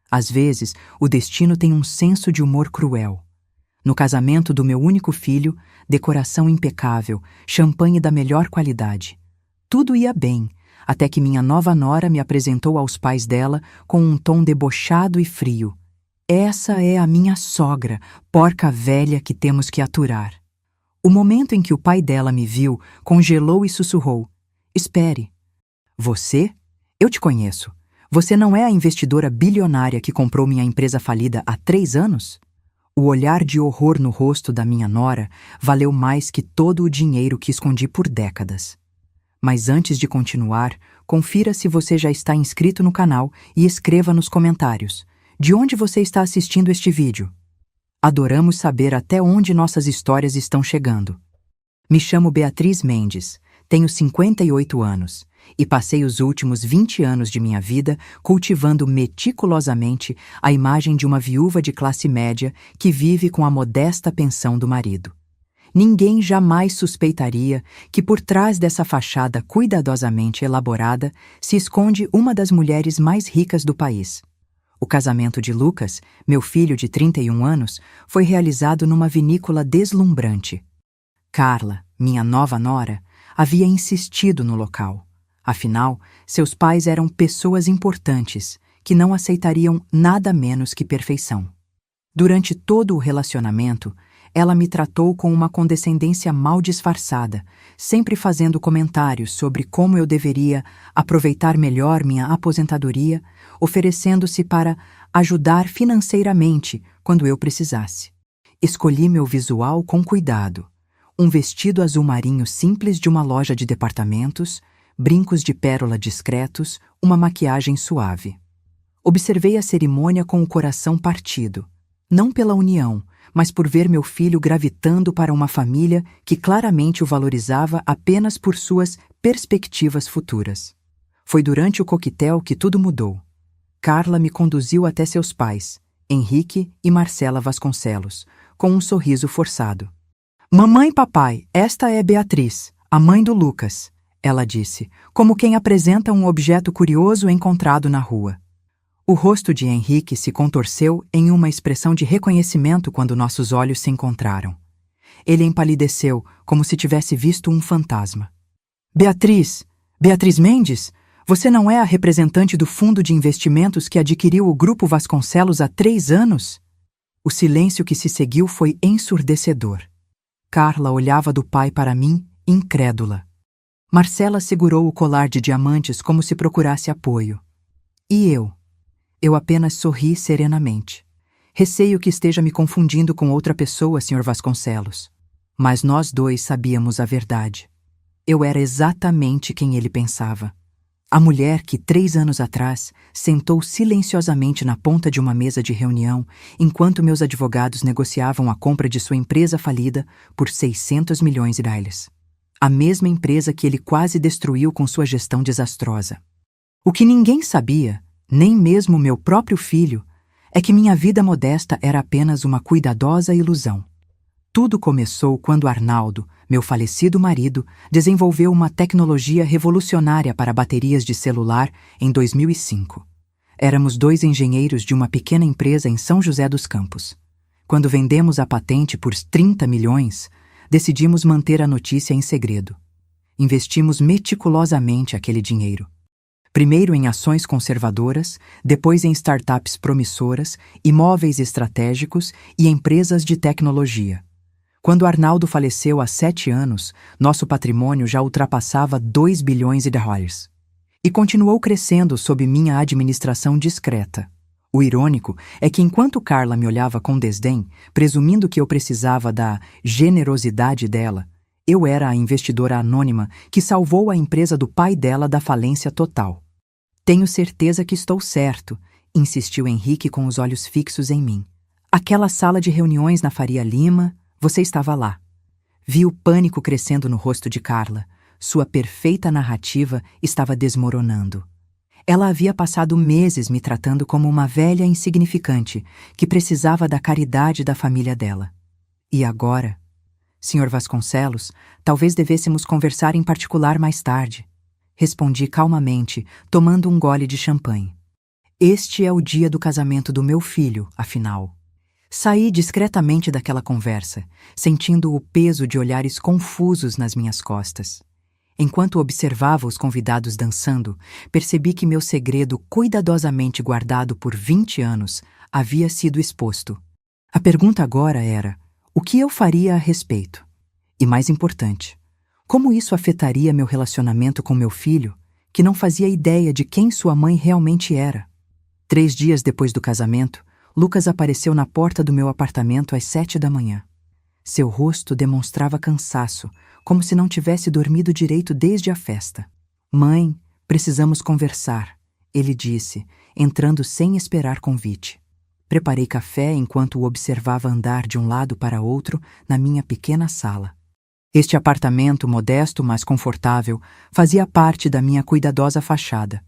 Às vezes, o destino tem um senso de humor cruel. No casamento do meu único filho, decoração impecável, champanhe da melhor qualidade. Tudo ia bem, até que minha nova nora me apresentou aos pais dela com um tom debochado e frio. Essa é a minha sogra, porca velha que temos que aturar. O momento em que o pai dela me viu, congelou e sussurrou: Espere. Você? Eu te conheço. Você não é a investidora bilionária que comprou minha empresa falida há 3 anos? O olhar de horror no rosto da minha nora valeu mais que todo o dinheiro que escondi por décadas. Mas antes de continuar, confira se você já está inscrito no canal e escreva nos comentários: de onde você está assistindo este vídeo? Adoramos saber até onde nossas histórias estão chegando. Me chamo Beatriz Mendes, tenho 58 anos e passei os últimos 20 anos de minha vida cultivando meticulosamente a imagem de uma viúva de classe média que vive com a modesta pensão do marido. Ninguém jamais suspeitaria que por trás dessa fachada cuidadosamente elaborada se esconde uma das mulheres mais ricas do país. O casamento de Lucas, meu filho de 31 anos, foi realizado numa vinícola deslumbrante. Carla, minha nova nora, havia insistido no local. Afinal, seus pais eram pessoas importantes, que não aceitariam nada menos que perfeição. Durante todo o relacionamento, ela me tratou com uma condescendência mal disfarçada, sempre fazendo comentários sobre como eu deveria aproveitar melhor minha aposentadoria, oferecendo-se para ajudar financeiramente quando eu precisasse. Escolhi meu visual com cuidado. Um vestido azul marinho simples de uma loja de departamentos, brincos de pérola discretos, uma maquiagem suave. Observei a cerimônia com o coração partido, não pela união, mas por ver meu filho gravitando para uma família que claramente o valorizava apenas por suas perspectivas futuras. Foi durante o coquetel que tudo mudou. Carla me conduziu até seus pais, Henrique e Marcela Vasconcelos, com um sorriso forçado. Mamãe e papai, esta é Beatriz, a mãe do Lucas, ela disse, como quem apresenta um objeto curioso encontrado na rua. O rosto de Henrique se contorceu em uma expressão de reconhecimento quando nossos olhos se encontraram. Ele empalideceu, como se tivesse visto um fantasma. Beatriz Mendes, você não é a representante do fundo de investimentos que adquiriu o Grupo Vasconcelos há 3 anos? O silêncio que se seguiu foi ensurdecedor. Carla olhava do pai para mim, incrédula. Marcela segurou o colar de diamantes como se procurasse apoio. E eu? Eu apenas sorri serenamente. Receio que esteja me confundindo com outra pessoa, Sr. Vasconcelos. Mas nós dois sabíamos a verdade. Eu era exatamente quem ele pensava. A mulher que 3 anos atrás sentou silenciosamente na ponta de uma mesa de reunião enquanto meus advogados negociavam a compra de sua empresa falida por 600 milhões de reais. A mesma empresa que ele quase destruiu com sua gestão desastrosa. O que ninguém sabia, nem mesmo meu próprio filho, é que minha vida modesta era apenas uma cuidadosa ilusão. Tudo começou quando Arnaldo, meu falecido marido, desenvolveu uma tecnologia revolucionária para baterias de celular em 2005. Éramos 2 engenheiros de uma pequena empresa em São José dos Campos. Quando vendemos a patente por 30 milhões, decidimos manter a notícia em segredo. Investimos meticulosamente aquele dinheiro. Primeiro em ações conservadoras, depois em startups promissoras, imóveis estratégicos e empresas de tecnologia. Quando Arnaldo faleceu há 7 anos, nosso patrimônio já ultrapassava 2 bilhões de reais. E continuou crescendo sob minha administração discreta. O irônico é que enquanto Carla me olhava com desdém, presumindo que eu precisava da generosidade dela, eu era a investidora anônima que salvou a empresa do pai dela da falência total. Tenho certeza que estou certo, insistiu Henrique com os olhos fixos em mim. Aquela sala de reuniões na Faria Lima, você estava lá. Vi o pânico crescendo no rosto de Carla. Sua perfeita narrativa estava desmoronando. Ela havia passado meses me tratando como uma velha insignificante que precisava da caridade da família dela. E agora? Sr. Vasconcelos, talvez devêssemos conversar em particular mais tarde. Respondi calmamente, tomando um gole de champanhe. Este é o dia do casamento do meu filho, afinal. Saí discretamente daquela conversa, sentindo o peso de olhares confusos nas minhas costas. Enquanto observava os convidados dançando, percebi que meu segredo, cuidadosamente guardado por 20 anos, havia sido exposto. A pergunta agora era: o que eu faria a respeito? E mais importante, como isso afetaria meu relacionamento com meu filho, que não fazia ideia de quem sua mãe realmente era? 3 dias depois do casamento, Lucas apareceu na porta do meu apartamento às 7 da manhã. Seu rosto demonstrava cansaço, como se não tivesse dormido direito desde a festa. Mãe, precisamos conversar, ele disse, entrando sem esperar convite. Preparei café enquanto o observava andar de um lado para outro na minha pequena sala. Este apartamento, modesto mas confortável, fazia parte da minha cuidadosa fachada.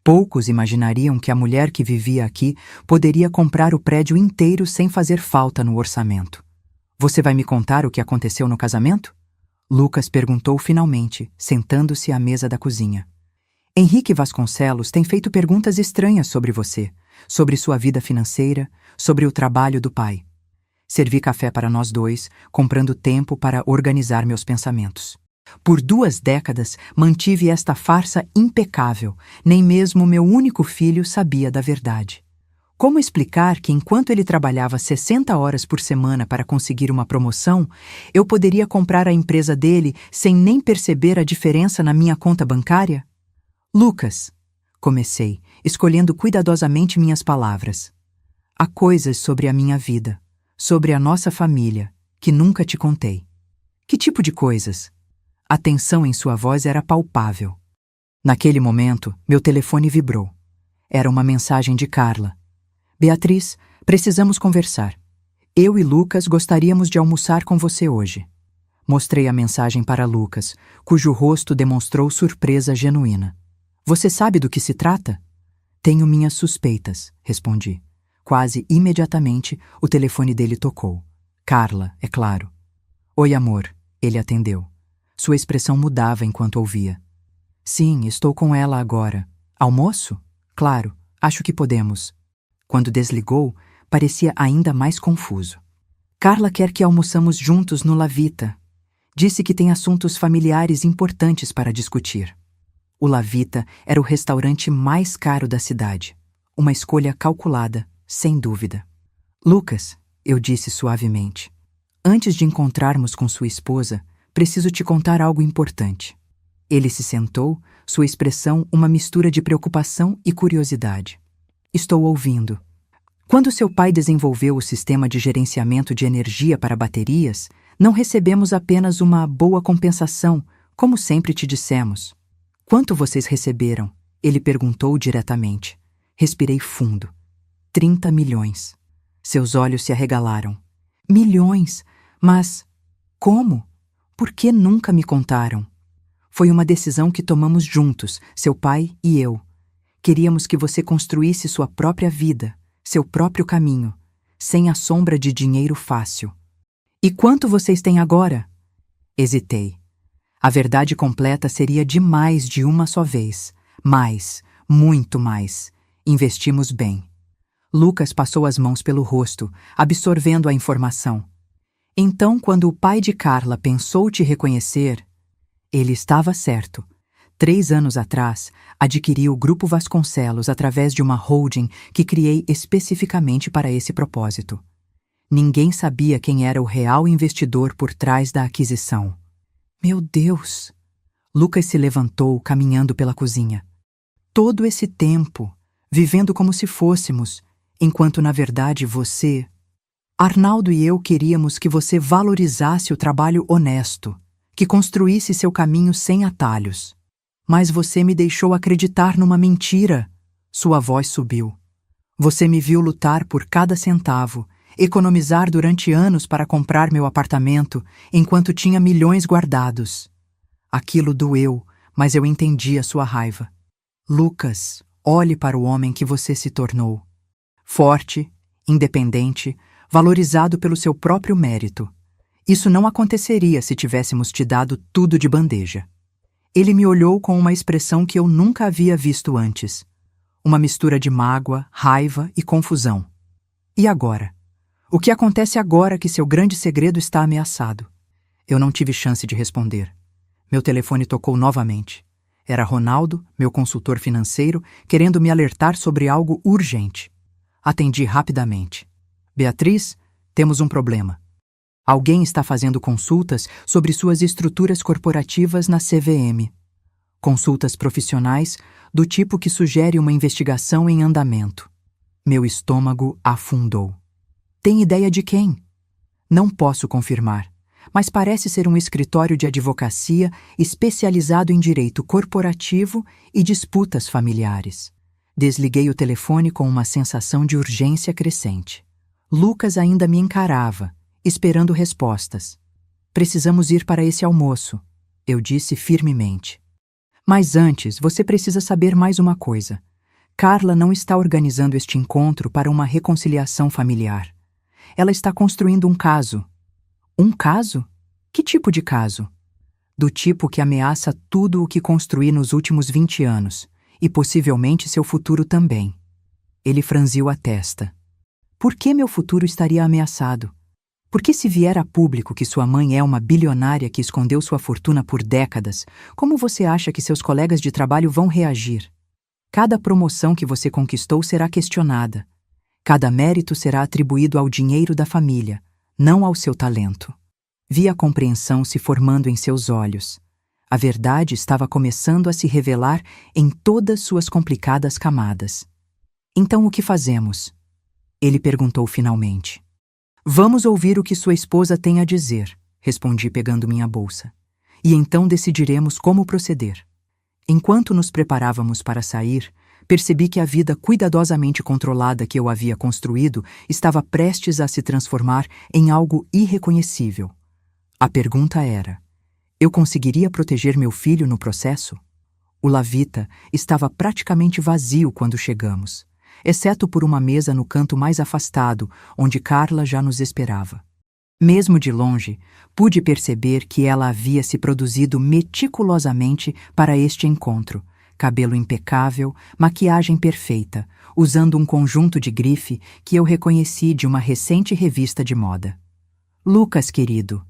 Poucos imaginariam que a mulher que vivia aqui poderia comprar o prédio inteiro sem fazer falta no orçamento. Você vai me contar o que aconteceu no casamento? Lucas perguntou finalmente, sentando-se à mesa da cozinha. Henrique Vasconcelos tem feito perguntas estranhas sobre você, sobre sua vida financeira, sobre o trabalho do pai. Servi café para nós dois, comprando tempo para organizar meus pensamentos. Por 2 décadas mantive esta farsa impecável, nem mesmo meu único filho sabia da verdade. Como explicar que enquanto ele trabalhava 60 horas por semana para conseguir uma promoção, eu poderia comprar a empresa dele sem nem perceber a diferença na minha conta bancária? Lucas, comecei, escolhendo cuidadosamente minhas palavras. Há coisas sobre a minha vida, sobre a nossa família, que nunca te contei. Que tipo de coisas? A tensão em sua voz era palpável. Naquele momento, meu telefone vibrou. Era uma mensagem de Carla. Beatriz, precisamos conversar. Eu e Lucas gostaríamos de almoçar com você hoje. Mostrei a mensagem para Lucas, cujo rosto demonstrou surpresa genuína. Você sabe do que se trata? Tenho minhas suspeitas, respondi. Quase imediatamente, o telefone dele tocou. Carla, é claro. Oi, amor, ele atendeu. Sua expressão mudava enquanto ouvia. Sim, estou com ela agora. Almoço? Claro, acho que podemos. Quando desligou, parecia ainda mais confuso. Carla quer que almoçamos juntos no La Vita. Disse que tem assuntos familiares importantes para discutir. O La Vita era o restaurante mais caro da cidade. Uma escolha calculada, sem dúvida. Lucas, eu disse suavemente, antes de encontrarmos com sua esposa, preciso te contar algo importante. Ele se sentou, sua expressão uma mistura de preocupação e curiosidade. Estou ouvindo. Quando seu pai desenvolveu o sistema de gerenciamento de energia para baterias, não recebemos apenas uma boa compensação, como sempre te dissemos. Quanto vocês receberam? Ele perguntou diretamente. Respirei fundo. 30 milhões. Seus olhos se arregalaram. Milhões? Mas como? Por que nunca me contaram? Foi uma decisão que tomamos juntos, seu pai e eu. Queríamos que você construísse sua própria vida, seu próprio caminho, sem a sombra de dinheiro fácil. E quanto vocês têm agora? Hesitei. A verdade completa seria de mais de uma só vez. Mais, muito mais. Investimos bem. Lucas passou as mãos pelo rosto, absorvendo a informação. Então, quando o pai de Carla pensou te reconhecer, ele estava certo. 3 anos atrás, adquiri o Grupo Vasconcelos através de uma holding que criei especificamente para esse propósito. Ninguém sabia quem era o real investidor por trás da aquisição. Meu Deus! Lucas se levantou, caminhando pela cozinha. Todo esse tempo, vivendo como se fôssemos, enquanto na verdade você... Arnaldo e eu queríamos que você valorizasse o trabalho honesto, que construísse seu caminho sem atalhos. Mas você me deixou acreditar numa mentira. Sua voz subiu. Você me viu lutar por cada centavo, economizar durante anos para comprar meu apartamento, enquanto tinha milhões guardados. Aquilo doeu, mas eu entendi a sua raiva. Lucas, olhe para o homem que você se tornou. Forte, independente, valorizado pelo seu próprio mérito. Isso não aconteceria se tivéssemos te dado tudo de bandeja. Ele me olhou com uma expressão que eu nunca havia visto antes. Uma mistura de mágoa, raiva e confusão. E agora? O que acontece agora que seu grande segredo está ameaçado? Eu não tive chance de responder. Meu telefone tocou novamente. Era Ronaldo, meu consultor financeiro, querendo me alertar sobre algo urgente. Atendi rapidamente. Beatriz, temos um problema. Alguém está fazendo consultas sobre suas estruturas corporativas na CVM. Consultas profissionais do tipo que sugere uma investigação em andamento. Meu estômago afundou. Tem ideia de quem? Não posso confirmar, mas parece ser um escritório de advocacia especializado em direito corporativo e disputas familiares. Desliguei o telefone com uma sensação de urgência crescente. Lucas ainda me encarava, esperando respostas. Precisamos ir para esse almoço, eu disse firmemente. Mas antes, você precisa saber mais uma coisa. Carla não está organizando este encontro para uma reconciliação familiar. Ela está construindo um caso. Um caso? Que tipo de caso? Do tipo que ameaça tudo o que construí nos últimos 20 anos, e possivelmente seu futuro também. Ele franziu a testa. Por que meu futuro estaria ameaçado? Porque se vier a público que sua mãe é uma bilionária que escondeu sua fortuna por décadas, como você acha que seus colegas de trabalho vão reagir? Cada promoção que você conquistou será questionada. Cada mérito será atribuído ao dinheiro da família, não ao seu talento. Vi a compreensão se formando em seus olhos. A verdade estava começando a se revelar em todas suas complicadas camadas. Então o que fazemos? Ele perguntou finalmente. Vamos ouvir o que sua esposa tem a dizer, respondi pegando minha bolsa. E então decidiremos como proceder. Enquanto nos preparávamos para sair, percebi que a vida cuidadosamente controlada que eu havia construído estava prestes a se transformar em algo irreconhecível. A pergunta era: eu conseguiria proteger meu filho no processo? O Lavita estava praticamente vazio quando chegamos, exceto por uma mesa no canto mais afastado, onde Carla já nos esperava. Mesmo de longe, pude perceber que ela havia se produzido meticulosamente para este encontro. Cabelo impecável, maquiagem perfeita, usando um conjunto de grife que eu reconheci de uma recente revista de moda. Lucas, querido.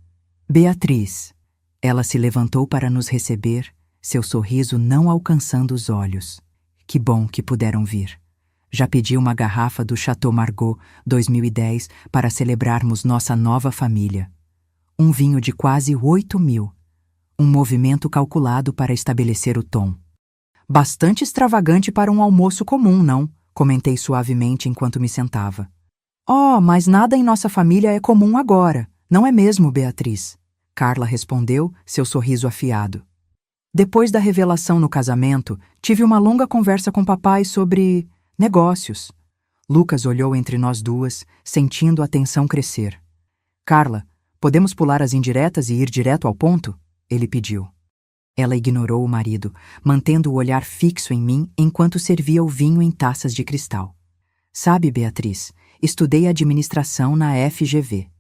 Beatriz. Ela se levantou para nos receber, seu sorriso não alcançando os olhos. Que bom que puderam vir. Já pedi uma garrafa do Chateau Margaux 2010 para celebrarmos nossa nova família. Um vinho de quase 8.000. Um movimento calculado para estabelecer o tom. Bastante extravagante para um almoço comum, não? Comentei suavemente enquanto me sentava. Oh, mas nada em nossa família é comum agora, não é mesmo, Beatriz? Carla respondeu, seu sorriso afiado. Depois da revelação no casamento, tive uma longa conversa com papai sobre negócios. Lucas olhou entre nós duas, sentindo a tensão crescer. Carla, podemos pular as indiretas e ir direto ao ponto? Ele pediu. Ela ignorou o marido, mantendo o olhar fixo em mim enquanto servia o vinho em taças de cristal. Sabe, Beatriz, estudei administração na FGV.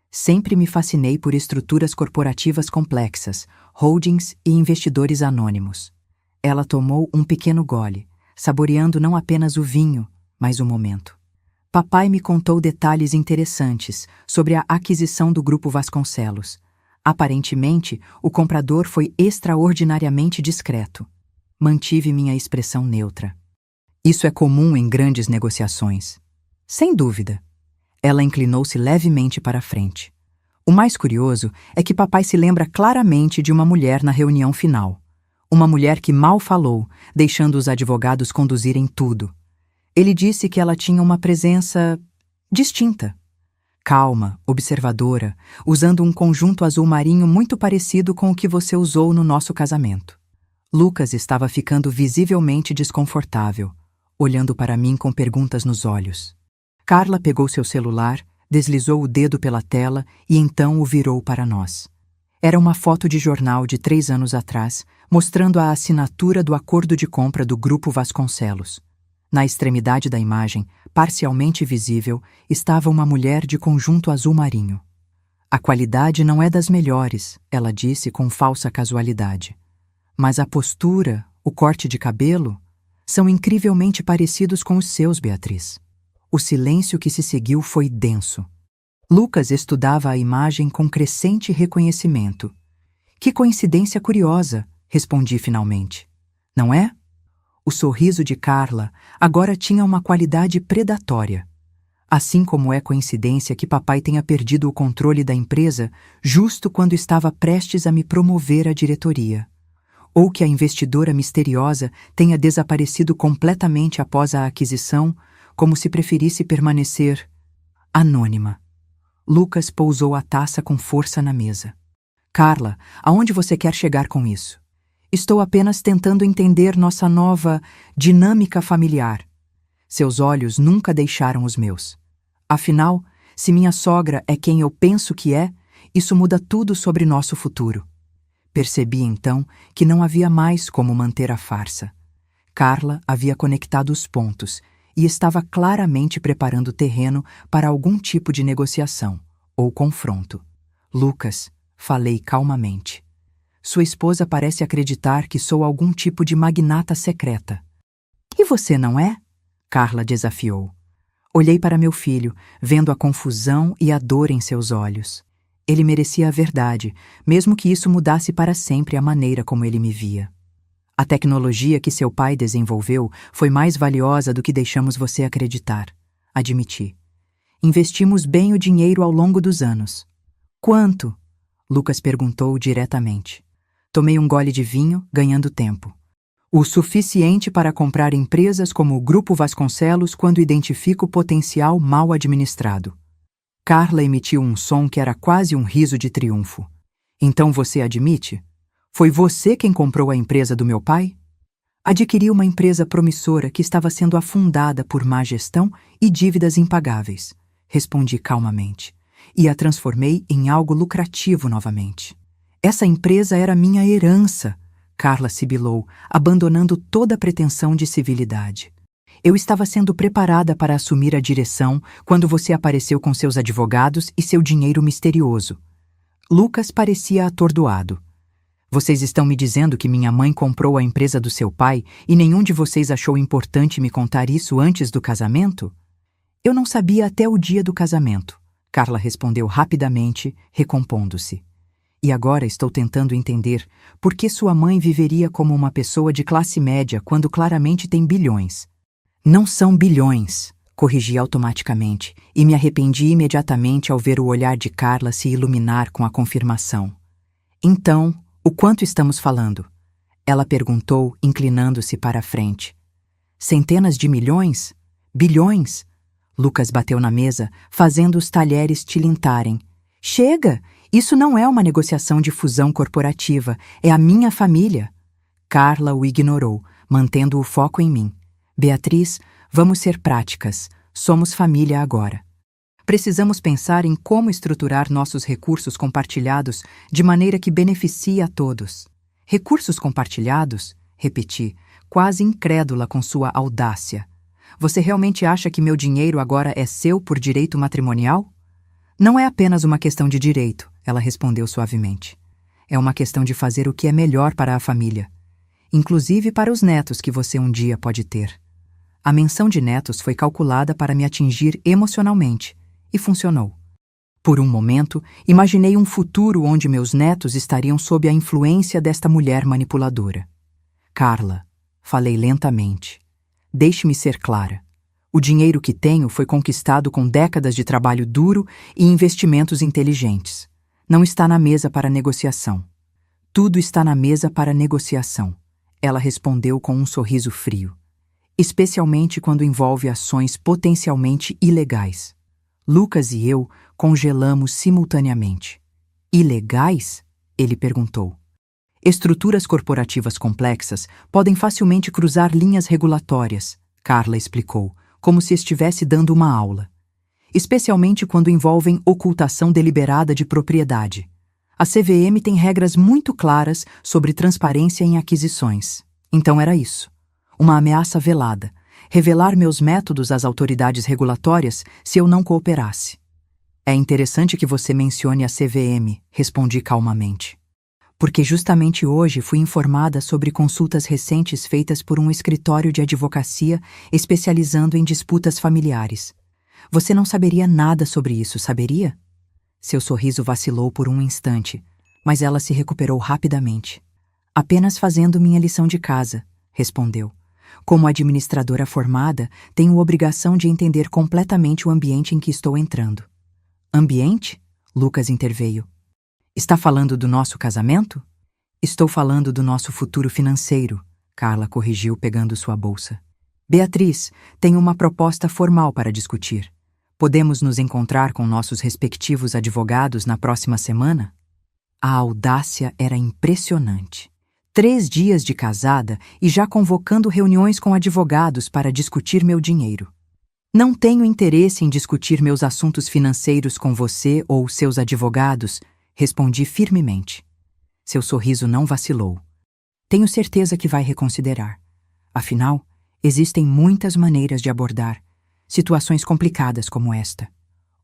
Sempre me fascinei por estruturas corporativas complexas, holdings e investidores anônimos. Ela tomou um pequeno gole, saboreando não apenas o vinho, mas o momento. Papai me contou detalhes interessantes sobre a aquisição do Grupo Vasconcelos. Aparentemente, o comprador foi extraordinariamente discreto. Mantive minha expressão neutra. Isso é comum em grandes negociações. Sem dúvida. Ela inclinou-se levemente para a frente. O mais curioso é que papai se lembra claramente de uma mulher na reunião final. Uma mulher que mal falou, deixando os advogados conduzirem tudo. Ele disse que ela tinha uma presença distinta. Calma, observadora, usando um conjunto azul marinho muito parecido com o que você usou no nosso casamento. Lucas estava ficando visivelmente desconfortável, olhando para mim com perguntas nos olhos. Carla pegou seu celular, deslizou o dedo pela tela e então o virou para nós. Era uma foto de jornal de 3 anos atrás, mostrando a assinatura do acordo de compra do Grupo Vasconcelos. Na extremidade da imagem, parcialmente visível, estava uma mulher de conjunto azul marinho. A qualidade não é das melhores, ela disse com falsa casualidade. Mas a postura, o corte de cabelo... São incrivelmente parecidos com os seus, Beatriz. O silêncio que se seguiu foi denso. Lucas estudava a imagem com crescente reconhecimento. Que coincidência curiosa, respondi finalmente. Não é? O sorriso de Carla agora tinha uma qualidade predatória. Assim como é coincidência que papai tenha perdido o controle da empresa justo quando estava prestes a me promover à diretoria. Ou que a investidora misteriosa tenha desaparecido completamente após a aquisição, como se preferisse permanecer anônima. Lucas pousou a taça com força na mesa. Carla, aonde você quer chegar com isso? Estou apenas tentando entender nossa nova dinâmica familiar. Seus olhos nunca deixaram os meus. Afinal, se minha sogra é quem eu penso que é, isso muda tudo sobre nosso futuro. Percebi então que não havia mais como manter a farsa. Carla havia conectado os pontos e estava claramente preparando o terreno para algum tipo de negociação ou confronto. Lucas, falei calmamente. Sua esposa parece acreditar que sou algum tipo de magnata secreta. E você não é? Carla desafiou. Olhei para meu filho, vendo a confusão e a dor em seus olhos. Ele merecia a verdade, mesmo que isso mudasse para sempre a maneira como ele me via. A tecnologia que seu pai desenvolveu foi mais valiosa do que deixamos você acreditar, admiti. Investimos bem o dinheiro ao longo dos anos. Quanto? Lucas perguntou diretamente. Tomei um gole de vinho, ganhando tempo. O suficiente para comprar empresas como o Grupo Vasconcelos quando identifico potencial mal administrado. Carla emitiu um som que era quase um riso de triunfo. Então você admite? Foi você quem comprou a empresa do meu pai? Adquiri uma empresa promissora que estava sendo afundada por má gestão e dívidas impagáveis, respondi calmamente, e a transformei em algo lucrativo novamente. Essa empresa era minha herança, Carla sibilou, abandonando toda a pretensão de civilidade. Eu estava sendo preparada para assumir a direção quando você apareceu com seus advogados e seu dinheiro misterioso. Lucas parecia atordoado. Vocês estão me dizendo que minha mãe comprou a empresa do seu pai e nenhum de vocês achou importante me contar isso antes do casamento? Eu não sabia até o dia do casamento, Carla respondeu rapidamente, recompondo-se. E agora estou tentando entender por que sua mãe viveria como uma pessoa de classe média quando claramente tem bilhões. Não são bilhões, corrigi automaticamente, e me arrependi imediatamente ao ver o olhar de Carla se iluminar com a confirmação. Então, o quanto estamos falando? Ela perguntou, inclinando-se para a frente. Centenas de milhões? Bilhões? Lucas bateu na mesa, fazendo os talheres tilintarem. Chega! Isso não é uma negociação de fusão corporativa, é a minha família. Carla o ignorou, mantendo o foco em mim. Beatriz, vamos ser práticas. Somos família agora. Precisamos pensar em como estruturar nossos recursos compartilhados de maneira que beneficie a todos. Recursos compartilhados? Repeti, quase incrédula com sua audácia. Você realmente acha que meu dinheiro agora é seu por direito matrimonial? Não é apenas uma questão de direito, ela respondeu suavemente. É uma questão de fazer o que é melhor para a família, inclusive para os netos que você um dia pode ter. A menção de netos foi calculada para me atingir emocionalmente, e funcionou. Por um momento, imaginei um futuro onde meus netos estariam sob a influência desta mulher manipuladora. Carla, falei lentamente, deixe-me ser clara. O dinheiro que tenho foi conquistado com décadas de trabalho duro e investimentos inteligentes. Não está na mesa para negociação. Tudo está na mesa para negociação, ela respondeu com um sorriso frio. Especialmente quando envolve ações potencialmente ilegais. Lucas e eu congelamos simultaneamente. Ilegais? Ele perguntou. Estruturas corporativas complexas podem facilmente cruzar linhas regulatórias, Carla explicou, como se estivesse dando uma aula. Especialmente quando envolvem ocultação deliberada de propriedade. A CVM tem regras muito claras sobre transparência em aquisições. Então era isso. Uma ameaça velada. Revelar meus métodos às autoridades regulatórias se eu não cooperasse. É interessante que você mencione a CVM, respondi calmamente. Porque justamente hoje fui informada sobre consultas recentes feitas por um escritório de advocacia especializando em disputas familiares. Você não saberia nada sobre isso, saberia? Seu sorriso vacilou por um instante, mas ela se recuperou rapidamente. Apenas fazendo minha lição de casa, respondeu. Como administradora formada, tenho obrigação de entender completamente o ambiente em que estou entrando. Ambiente? Lucas interveio. Está falando do nosso casamento? Estou falando do nosso futuro financeiro, Carla corrigiu pegando sua bolsa. Beatriz, tenho uma proposta formal para discutir. Podemos nos encontrar com nossos respectivos advogados na próxima semana? A audácia era impressionante. 3 dias de casada e já convocando reuniões com advogados para discutir meu dinheiro. Não tenho interesse em discutir meus assuntos financeiros com você ou seus advogados, respondi firmemente. Seu sorriso não vacilou. Tenho certeza que vai reconsiderar. Afinal, existem muitas maneiras de abordar situações complicadas como esta.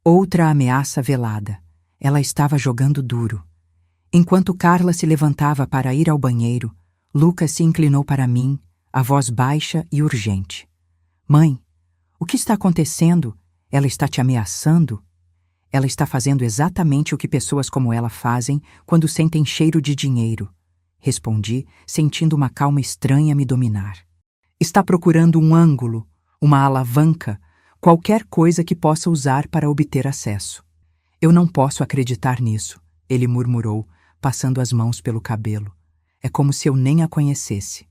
Outra ameaça velada. Ela estava jogando duro. Enquanto Carla se levantava para ir ao banheiro, Lucas se inclinou para mim, a voz baixa e urgente. Mãe, o que está acontecendo? Ela está te ameaçando? Ela está fazendo exatamente o que pessoas como ela fazem quando sentem cheiro de dinheiro, respondi, sentindo uma calma estranha me dominar. Está procurando um ângulo, uma alavanca, qualquer coisa que possa usar para obter acesso. Eu não posso acreditar nisso, ele murmurou, passando as mãos pelo cabelo. É como se eu nem a conhecesse.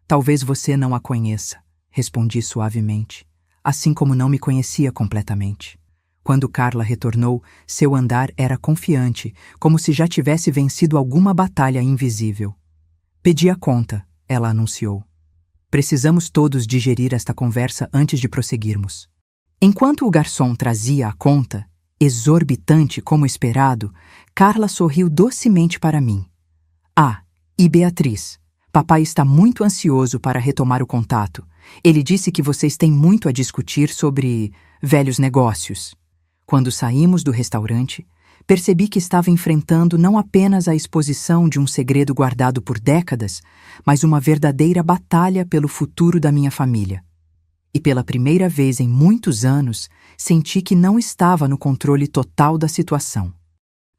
Talvez você não a conheça, respondi suavemente, assim como não me conhecia completamente. Quando Carla retornou, seu andar era confiante, como se já tivesse vencido alguma batalha invisível. Pedi a conta, ela anunciou. Precisamos todos digerir esta conversa antes de prosseguirmos. Enquanto o garçom trazia a conta, exorbitante como esperado, Carla sorriu docemente para mim. Ah, e Beatriz, papai está muito ansioso para retomar o contato. Ele disse que vocês têm muito a discutir sobre velhos negócios. Quando saímos do restaurante, percebi que estava enfrentando não apenas a exposição de um segredo guardado por décadas, mas uma verdadeira batalha pelo futuro da minha família. E pela primeira vez em muitos anos, senti que não estava no controle total da situação.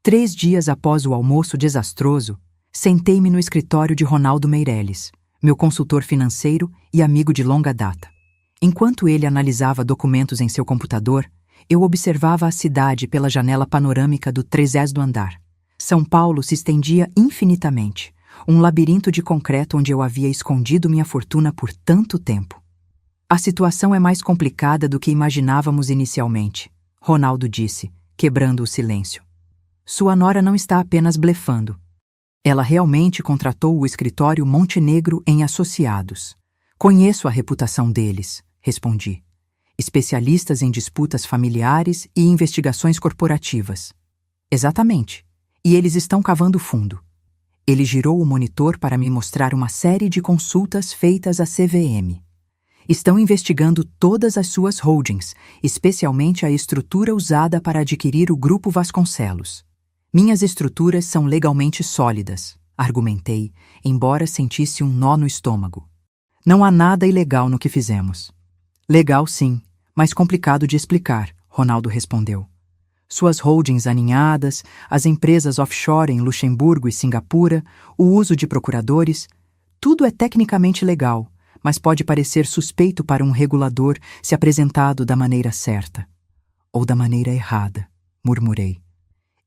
3 dias após o almoço desastroso, sentei-me no escritório de Ronaldo Meirelles, meu consultor financeiro e amigo de longa data. Enquanto ele analisava documentos em seu computador, eu observava a cidade pela janela panorâmica do 30º andar. São Paulo se estendia infinitamente, um labirinto de concreto onde eu havia escondido minha fortuna por tanto tempo. A situação é mais complicada do que imaginávamos inicialmente, Ronaldo disse, quebrando o silêncio. Sua nora não está apenas blefando. Ela realmente contratou o escritório Montenegro em Associados. Conheço a reputação deles, respondi. Especialistas em disputas familiares e investigações corporativas. Exatamente. E eles estão cavando fundo. Ele girou o monitor para me mostrar uma série de consultas feitas à CVM. Estão investigando todas as suas holdings, especialmente a estrutura usada para adquirir o Grupo Vasconcelos. Minhas estruturas são legalmente sólidas, argumentei, embora sentisse um nó no estômago. Não há nada ilegal no que fizemos. Legal sim, mas complicado de explicar, Ronaldo respondeu. Suas holdings aninhadas, as empresas offshore em Luxemburgo e Singapura, o uso de procuradores, tudo é tecnicamente legal, mas pode parecer suspeito para um regulador se apresentado da maneira certa. Ou da maneira errada, murmurei.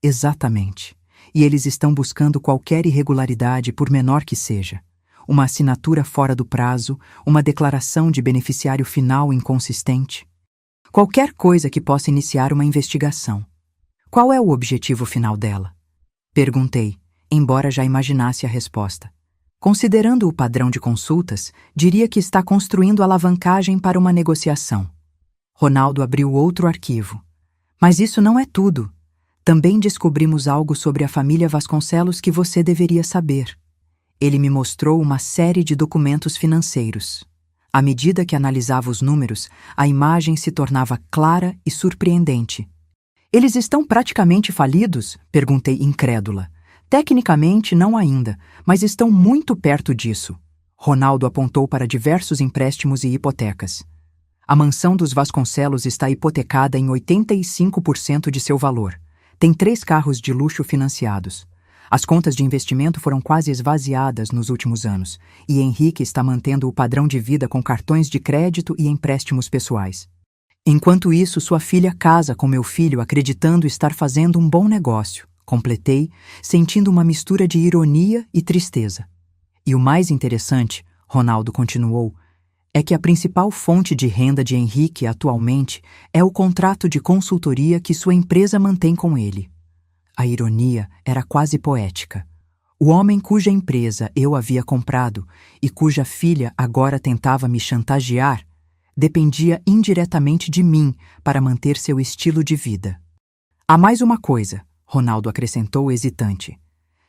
Exatamente. E eles estão buscando qualquer irregularidade, por menor que seja. Uma assinatura fora do prazo, uma declaração de beneficiário final inconsistente. Qualquer coisa que possa iniciar uma investigação. Qual é o objetivo final dela? Perguntei, embora já imaginasse a resposta. Considerando o padrão de consultas, diria que está construindo alavancagem para uma negociação. Ronaldo abriu outro arquivo. Mas isso não é tudo. Também descobrimos algo sobre a família Vasconcelos que você deveria saber. Ele me mostrou uma série de documentos financeiros. À medida que analisava os números, a imagem se tornava clara e surpreendente. Eles estão praticamente falidos? Perguntei incrédula. Tecnicamente, não ainda, mas estão muito perto disso. Ronaldo apontou para diversos empréstimos e hipotecas. A mansão dos Vasconcelos está hipotecada em 85% de seu valor. Tem 3 carros de luxo financiados. As contas de investimento foram quase esvaziadas nos últimos anos, e Henrique está mantendo o padrão de vida com cartões de crédito e empréstimos pessoais. Enquanto isso, sua filha casa com meu filho acreditando estar fazendo um bom negócio. Completei, sentindo uma mistura de ironia e tristeza. E o mais interessante, Ronaldo continuou, é que a principal fonte de renda de Henrique atualmente é o contrato de consultoria que sua empresa mantém com ele. A ironia era quase poética. O homem cuja empresa eu havia comprado e cuja filha agora tentava me chantagear dependia indiretamente de mim para manter seu estilo de vida. Há mais uma coisa, Ronaldo acrescentou hesitante.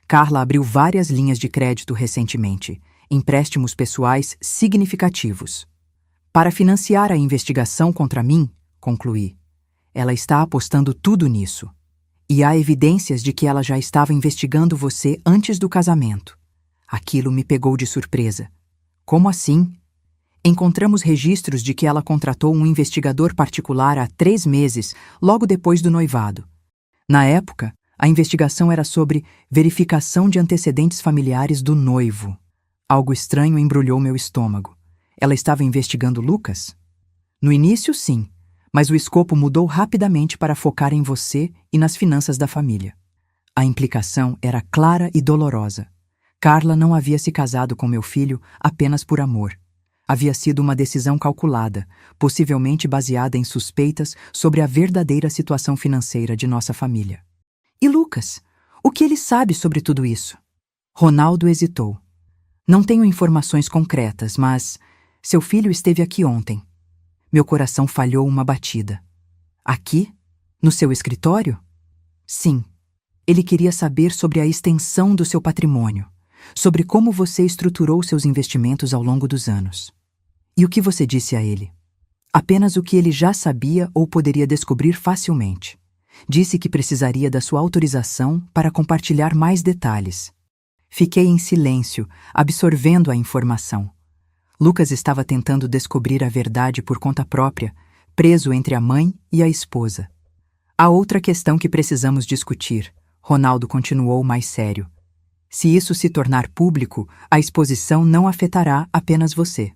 Carla abriu várias linhas de crédito recentemente, empréstimos pessoais significativos. Para financiar a investigação contra mim, concluí. Ela está apostando tudo nisso. E há evidências de que ela já estava investigando você antes do casamento. Aquilo me pegou de surpresa. Como assim? Encontramos registros de que ela contratou um investigador particular há 3 meses, logo depois do noivado. Na época, a investigação era sobre verificação de antecedentes familiares do noivo. Algo estranho embrulhou meu estômago. Ela estava investigando Lucas? No início, sim, mas o escopo mudou rapidamente para focar em você e nas finanças da família. A implicação era clara e dolorosa. Carla não havia se casado com meu filho apenas por amor. Havia sido uma decisão calculada, possivelmente baseada em suspeitas sobre a verdadeira situação financeira de nossa família. E Lucas? O que ele sabe sobre tudo isso? Ronaldo hesitou. Não tenho informações concretas, mas seu filho esteve aqui ontem. Meu coração falhou uma batida. Aqui? No seu escritório? Sim. Ele queria saber sobre a extensão do seu patrimônio, sobre como você estruturou seus investimentos ao longo dos anos. E o que você disse a ele? Apenas o que ele já sabia ou poderia descobrir facilmente. Disse que precisaria da sua autorização para compartilhar mais detalhes. Fiquei em silêncio, absorvendo a informação. Lucas estava tentando descobrir a verdade por conta própria, preso entre a mãe e a esposa. Há outra questão que precisamos discutir, Ronaldo continuou mais sério. Se isso se tornar público, a exposição não afetará apenas você.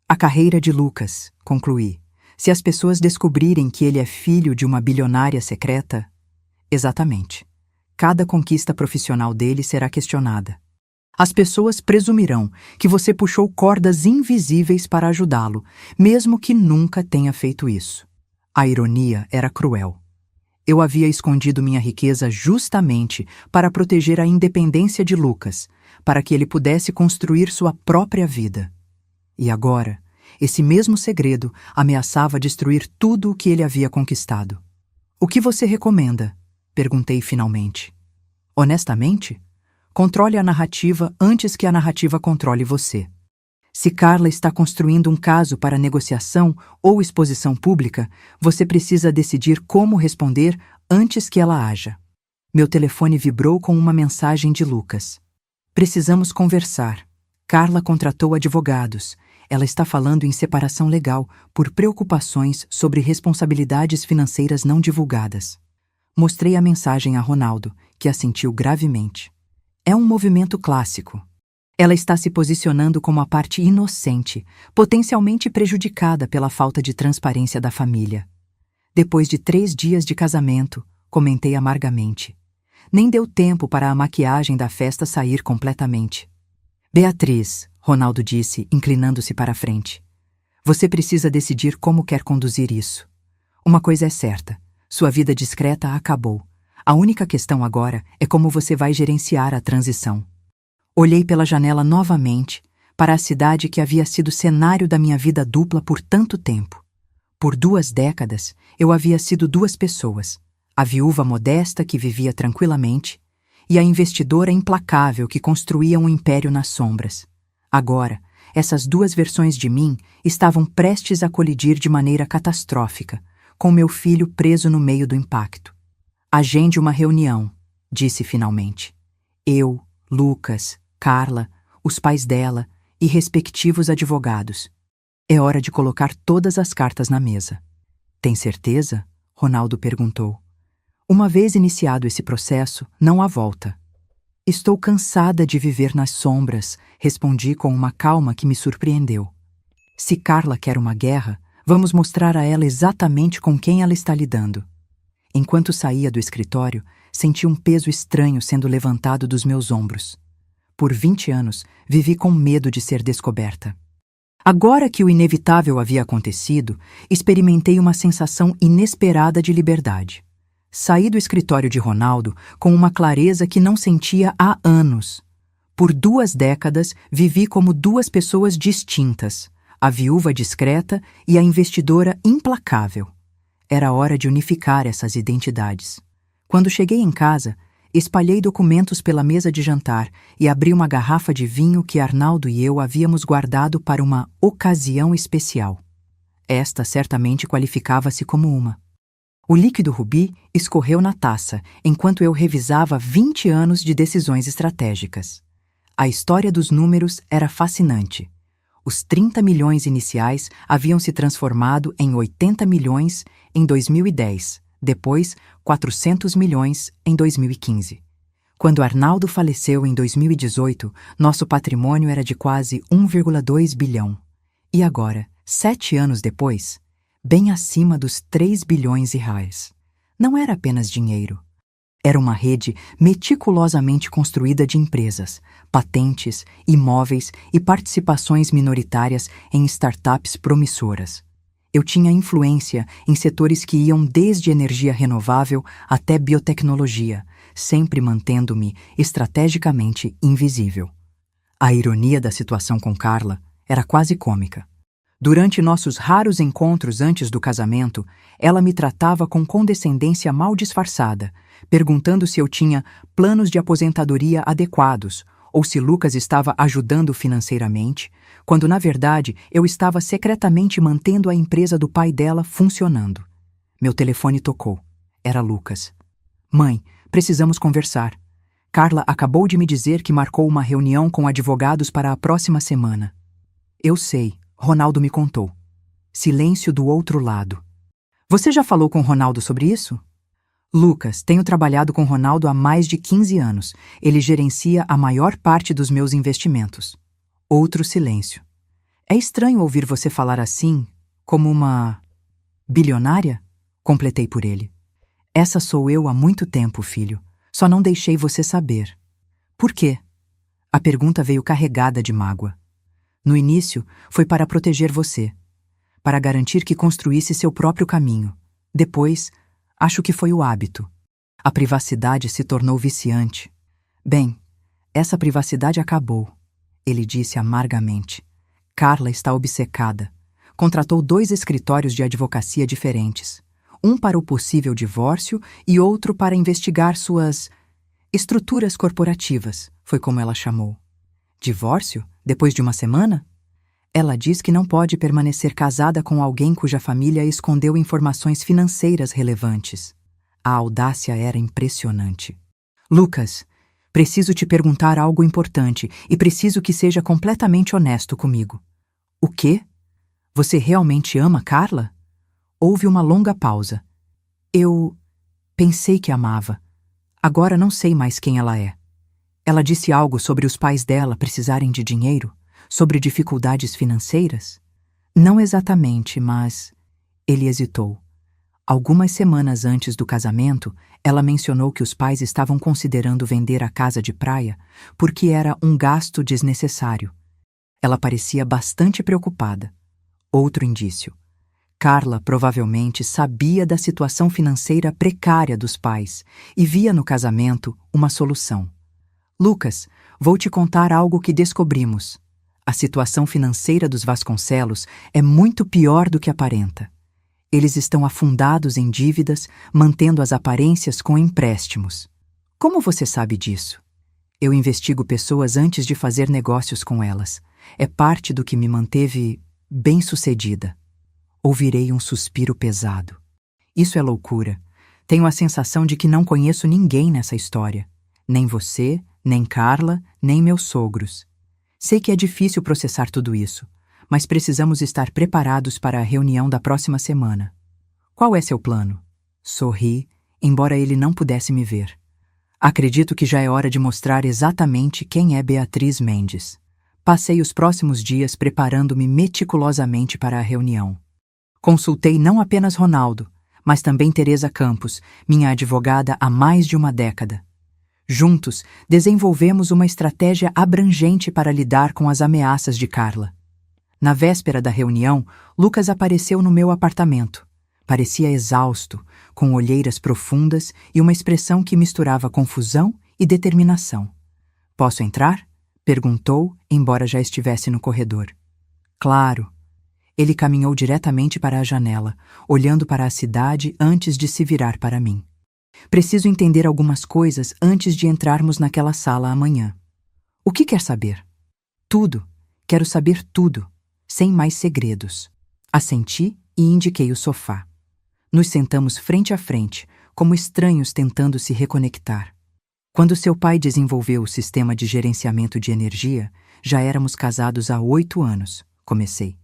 A carreira de Lucas, concluí. Se as pessoas descobrirem que ele é filho de uma bilionária secreta... Exatamente. Cada conquista profissional dele será questionada. As pessoas presumirão que você puxou cordas invisíveis para ajudá-lo, mesmo que nunca tenha feito isso. A ironia era cruel. Eu havia escondido minha riqueza justamente para proteger a independência de Lucas, para que ele pudesse construir sua própria vida. E agora, esse mesmo segredo ameaçava destruir tudo o que ele havia conquistado. O que você recomenda? Perguntei finalmente. Honestamente, controle a narrativa antes que a narrativa controle você. Se Carla está construindo um caso para negociação ou exposição pública, você precisa decidir como responder antes que ela haja. Meu telefone vibrou com uma mensagem de Lucas. Precisamos conversar. Carla contratou advogados. Ela está falando em separação legal por preocupações sobre responsabilidades financeiras não divulgadas. Mostrei a mensagem a Ronaldo, que assentiu gravemente. É um movimento clássico. Ela está se posicionando como a parte inocente, potencialmente prejudicada pela falta de transparência da família. Depois de 3 dias de casamento, comentei amargamente. Nem deu tempo para a maquiagem da festa sair completamente. Beatriz, Ronaldo disse, inclinando-se para a frente. Você precisa decidir como quer conduzir isso. Uma coisa é certa, sua vida discreta acabou. A única questão agora é como você vai gerenciar a transição. Olhei pela janela novamente, para a cidade que havia sido cenário da minha vida dupla por tanto tempo. Por 2 décadas, eu havia sido 2 pessoas, a viúva modesta que vivia tranquilamente e a investidora implacável que construía um império nas sombras. Agora, essas 2 versões de mim estavam prestes a colidir de maneira catastrófica, com meu filho preso no meio do impacto. Agende uma reunião, disse finalmente. Eu, Lucas, Carla, os pais dela e respectivos advogados. É hora de colocar todas as cartas na mesa. Tem certeza? Ronaldo perguntou. Uma vez iniciado esse processo, não há volta. Estou cansada de viver nas sombras, respondi com uma calma que me surpreendeu. Se Carla quer uma guerra, vamos mostrar a ela exatamente com quem ela está lidando. Enquanto saía do escritório, senti um peso estranho sendo levantado dos meus ombros. Por 20 anos, vivi com medo de ser descoberta. Agora que o inevitável havia acontecido, experimentei uma sensação inesperada de liberdade. Saí do escritório de Ronaldo com uma clareza que não sentia há anos. Por 2 décadas, vivi como 2 pessoas distintas, a viúva discreta e a investidora implacável. Era hora de unificar essas identidades. Quando cheguei em casa, espalhei documentos pela mesa de jantar e abri uma garrafa de vinho que Arnaldo e eu havíamos guardado para uma ocasião especial. Esta certamente qualificava-se como uma. O líquido rubi escorreu na taça, enquanto eu revisava 20 anos de decisões estratégicas. A história dos números era fascinante. Os 30 milhões iniciais haviam se transformado em 80 milhões em 2010, depois 400 milhões em 2015. Quando Arnaldo faleceu em 2018, nosso patrimônio era de quase 1,2 bilhão. E agora, 7 anos depois, bem acima dos 3 bilhões e reais. Não era apenas dinheiro. Era uma rede meticulosamente construída de empresas, patentes, imóveis e participações minoritárias em startups promissoras. Eu tinha influência em setores que iam desde energia renovável até biotecnologia, sempre mantendo-me estrategicamente invisível. A ironia da situação com Carla era quase cômica. Durante nossos raros encontros antes do casamento, ela me tratava com condescendência mal disfarçada, perguntando se eu tinha planos de aposentadoria adequados ou se Lucas estava ajudando financeiramente, quando na verdade eu estava secretamente mantendo a empresa do pai dela funcionando. Meu telefone tocou. Era Lucas. Mãe, precisamos conversar. Carla acabou de me dizer que marcou uma reunião com advogados para a próxima semana. Eu sei. Ronaldo me contou. Silêncio do outro lado. Você já falou com Ronaldo sobre isso? Lucas, tenho trabalhado com Ronaldo há mais de 15 anos. Ele gerencia a maior parte dos meus investimentos. Outro silêncio. É estranho ouvir você falar assim, como uma bilionária? Completei por ele. Essa sou eu há muito tempo, filho. Só não deixei você saber. Por quê? A pergunta veio carregada de mágoa. No início, foi para proteger você, para garantir que construísse seu próprio caminho. Depois, acho que foi o hábito. A privacidade se tornou viciante. Bem, essa privacidade acabou, ele disse amargamente. Carla está obcecada. Contratou 2 escritórios de advocacia diferentes. Um para o possível divórcio e outro para investigar suas estruturas corporativas, foi como ela chamou. Divórcio? Depois de uma semana? Ela diz que não pode permanecer casada com alguém cuja família escondeu informações financeiras relevantes. A audácia era impressionante. Lucas, preciso te perguntar algo importante e preciso que seja completamente honesto comigo. O quê? Você realmente ama Carla? Houve uma longa pausa. Eu pensei que amava. Agora não sei mais quem ela é. Ela disse algo sobre os pais dela precisarem de dinheiro? Sobre dificuldades financeiras? Não exatamente, mas... Ele hesitou. Algumas semanas antes do casamento, ela mencionou que os pais estavam considerando vender a casa de praia porque era um gasto desnecessário. Ela parecia bastante preocupada. Outro indício. Carla provavelmente sabia da situação financeira precária dos pais e via no casamento uma solução. Lucas, vou te contar algo que descobrimos. A situação financeira dos Vasconcelos é muito pior do que aparenta. Eles estão afundados em dívidas, mantendo as aparências com empréstimos. Como você sabe disso? Eu investigo pessoas antes de fazer negócios com elas. É parte do que me manteve bem-sucedida. Ouvirei um suspiro pesado. Isso é loucura. Tenho a sensação de que não conheço ninguém nessa história. Nem você, Nem Carla, nem meus sogros. Sei que é difícil processar tudo isso, mas precisamos estar preparados para a reunião da próxima semana. Qual é seu plano? Sorri, embora ele não pudesse me ver. Acredito que já é hora de mostrar exatamente quem é Beatriz Mendes. Passei os próximos dias preparando-me meticulosamente para a reunião. Consultei não apenas Ronaldo, mas também Teresa Campos, minha advogada há mais de uma década. Juntos, desenvolvemos uma estratégia abrangente para lidar com as ameaças de Carla. Na véspera da reunião, Lucas apareceu no meu apartamento. Parecia exausto, com olheiras profundas e uma expressão que misturava confusão e determinação. "Posso entrar?" perguntou, embora já estivesse no corredor. "Claro." Ele caminhou diretamente para a janela, olhando para a cidade antes de se virar para mim. "Preciso entender algumas coisas antes de entrarmos naquela sala amanhã." "O que quer saber?" "Tudo. Quero saber tudo, sem mais segredos." Assenti e indiquei o sofá. Nos sentamos frente a frente, como estranhos tentando se reconectar. "Quando seu pai desenvolveu o sistema de gerenciamento de energia, já éramos casados há 8 anos, comecei.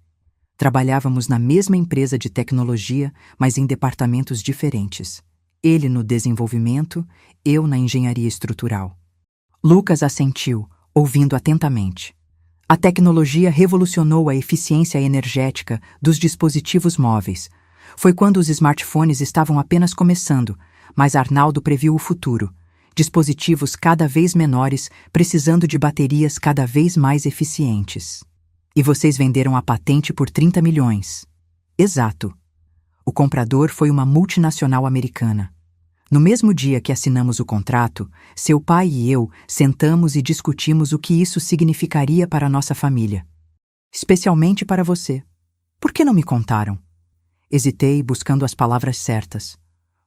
Trabalhávamos na mesma empresa de tecnologia, mas em departamentos diferentes. Ele no desenvolvimento, eu na engenharia estrutural." Lucas assentiu, ouvindo atentamente. "A tecnologia revolucionou a eficiência energética dos dispositivos móveis. Foi quando os smartphones estavam apenas começando, mas Arnaldo previu o futuro. Dispositivos cada vez menores, precisando de baterias cada vez mais eficientes. E vocês venderam a patente por 30 milhões. Exato. O comprador foi uma multinacional americana. No mesmo dia que assinamos o contrato, seu pai e eu sentamos e discutimos o que isso significaria para nossa família. Especialmente para você. Por que não me contaram?" Hesitei, buscando as palavras certas.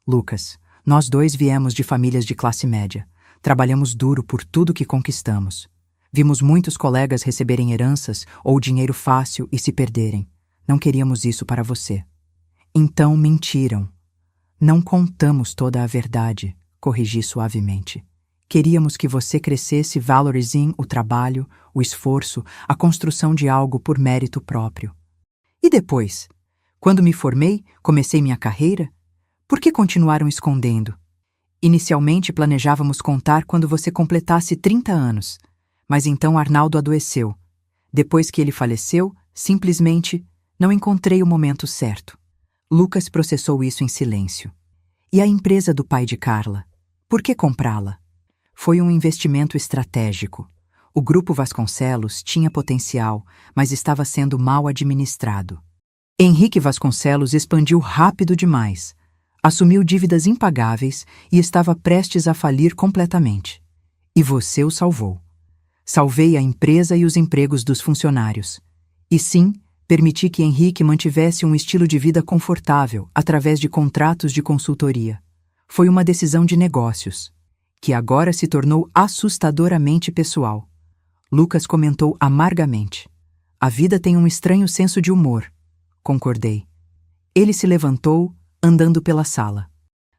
"Lucas, nós dois viemos de famílias de classe média. Trabalhamos duro por tudo que conquistamos. Vimos muitos colegas receberem heranças ou dinheiro fácil e se perderem. Não queríamos isso para você." "Então mentiram." "Não contamos toda a verdade", corrigi suavemente. "Queríamos que você crescesse valorizando o trabalho, o esforço, a construção de algo por mérito próprio." "E depois? Quando me formei, comecei minha carreira? Por que continuaram escondendo?" "Inicialmente planejávamos contar quando você completasse 30 anos. Mas então Arnaldo adoeceu. Depois que ele faleceu, simplesmente não encontrei o momento certo." Lucas processou isso em silêncio. "E a empresa do pai de Carla? Por que comprá-la?" "Foi um investimento estratégico. O Grupo Vasconcelos tinha potencial, mas estava sendo mal administrado. Henrique Vasconcelos expandiu rápido demais, assumiu dívidas impagáveis e estava prestes a falir completamente. E você o salvou. Salvei a empresa e os empregos dos funcionários. E sim, permiti que Henrique mantivesse um estilo de vida confortável através de contratos de consultoria. Foi uma decisão de negócios, que agora se tornou assustadoramente pessoal." Lucas comentou amargamente. "A vida tem um estranho senso de humor." Concordei. Ele se levantou, andando pela sala.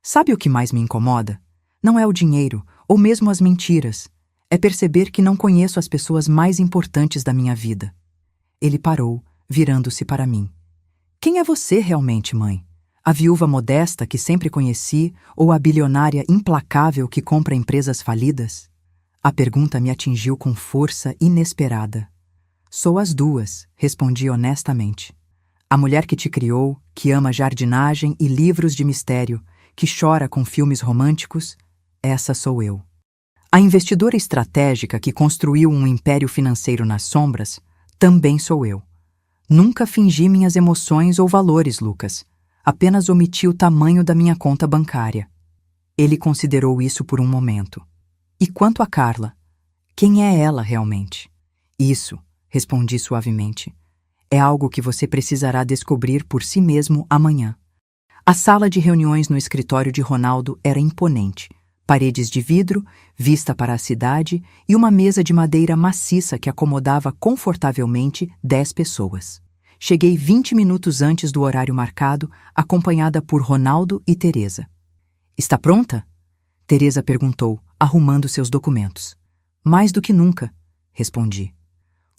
"Sabe o que mais me incomoda? Não é o dinheiro, ou mesmo as mentiras. É perceber que não conheço as pessoas mais importantes da minha vida." Ele parou, virando-se para mim. "Quem é você realmente, mãe? A viúva modesta que sempre conheci ou a bilionária implacável que compra empresas falidas?" A pergunta me atingiu com força inesperada. "Sou as duas", respondi honestamente. "A mulher que te criou, que ama jardinagem e livros de mistério, que chora com filmes românticos, essa sou eu. A investidora estratégica que construiu um império financeiro nas sombras, também sou eu. Nunca fingi minhas emoções ou valores, Lucas. Apenas omiti o tamanho da minha conta bancária." Ele considerou isso por um momento. "E quanto a Carla? Quem é ela realmente?" "Isso", respondi suavemente, "é algo que você precisará descobrir por si mesmo amanhã." A sala de reuniões no escritório de Ronaldo era imponente. Paredes de vidro, vista para a cidade e uma mesa de madeira maciça que acomodava confortavelmente 10 pessoas. Cheguei 20 minutos antes do horário marcado, acompanhada por Ronaldo e Teresa. "Está pronta?" Teresa perguntou, arrumando seus documentos. Mais do que nunca, respondi.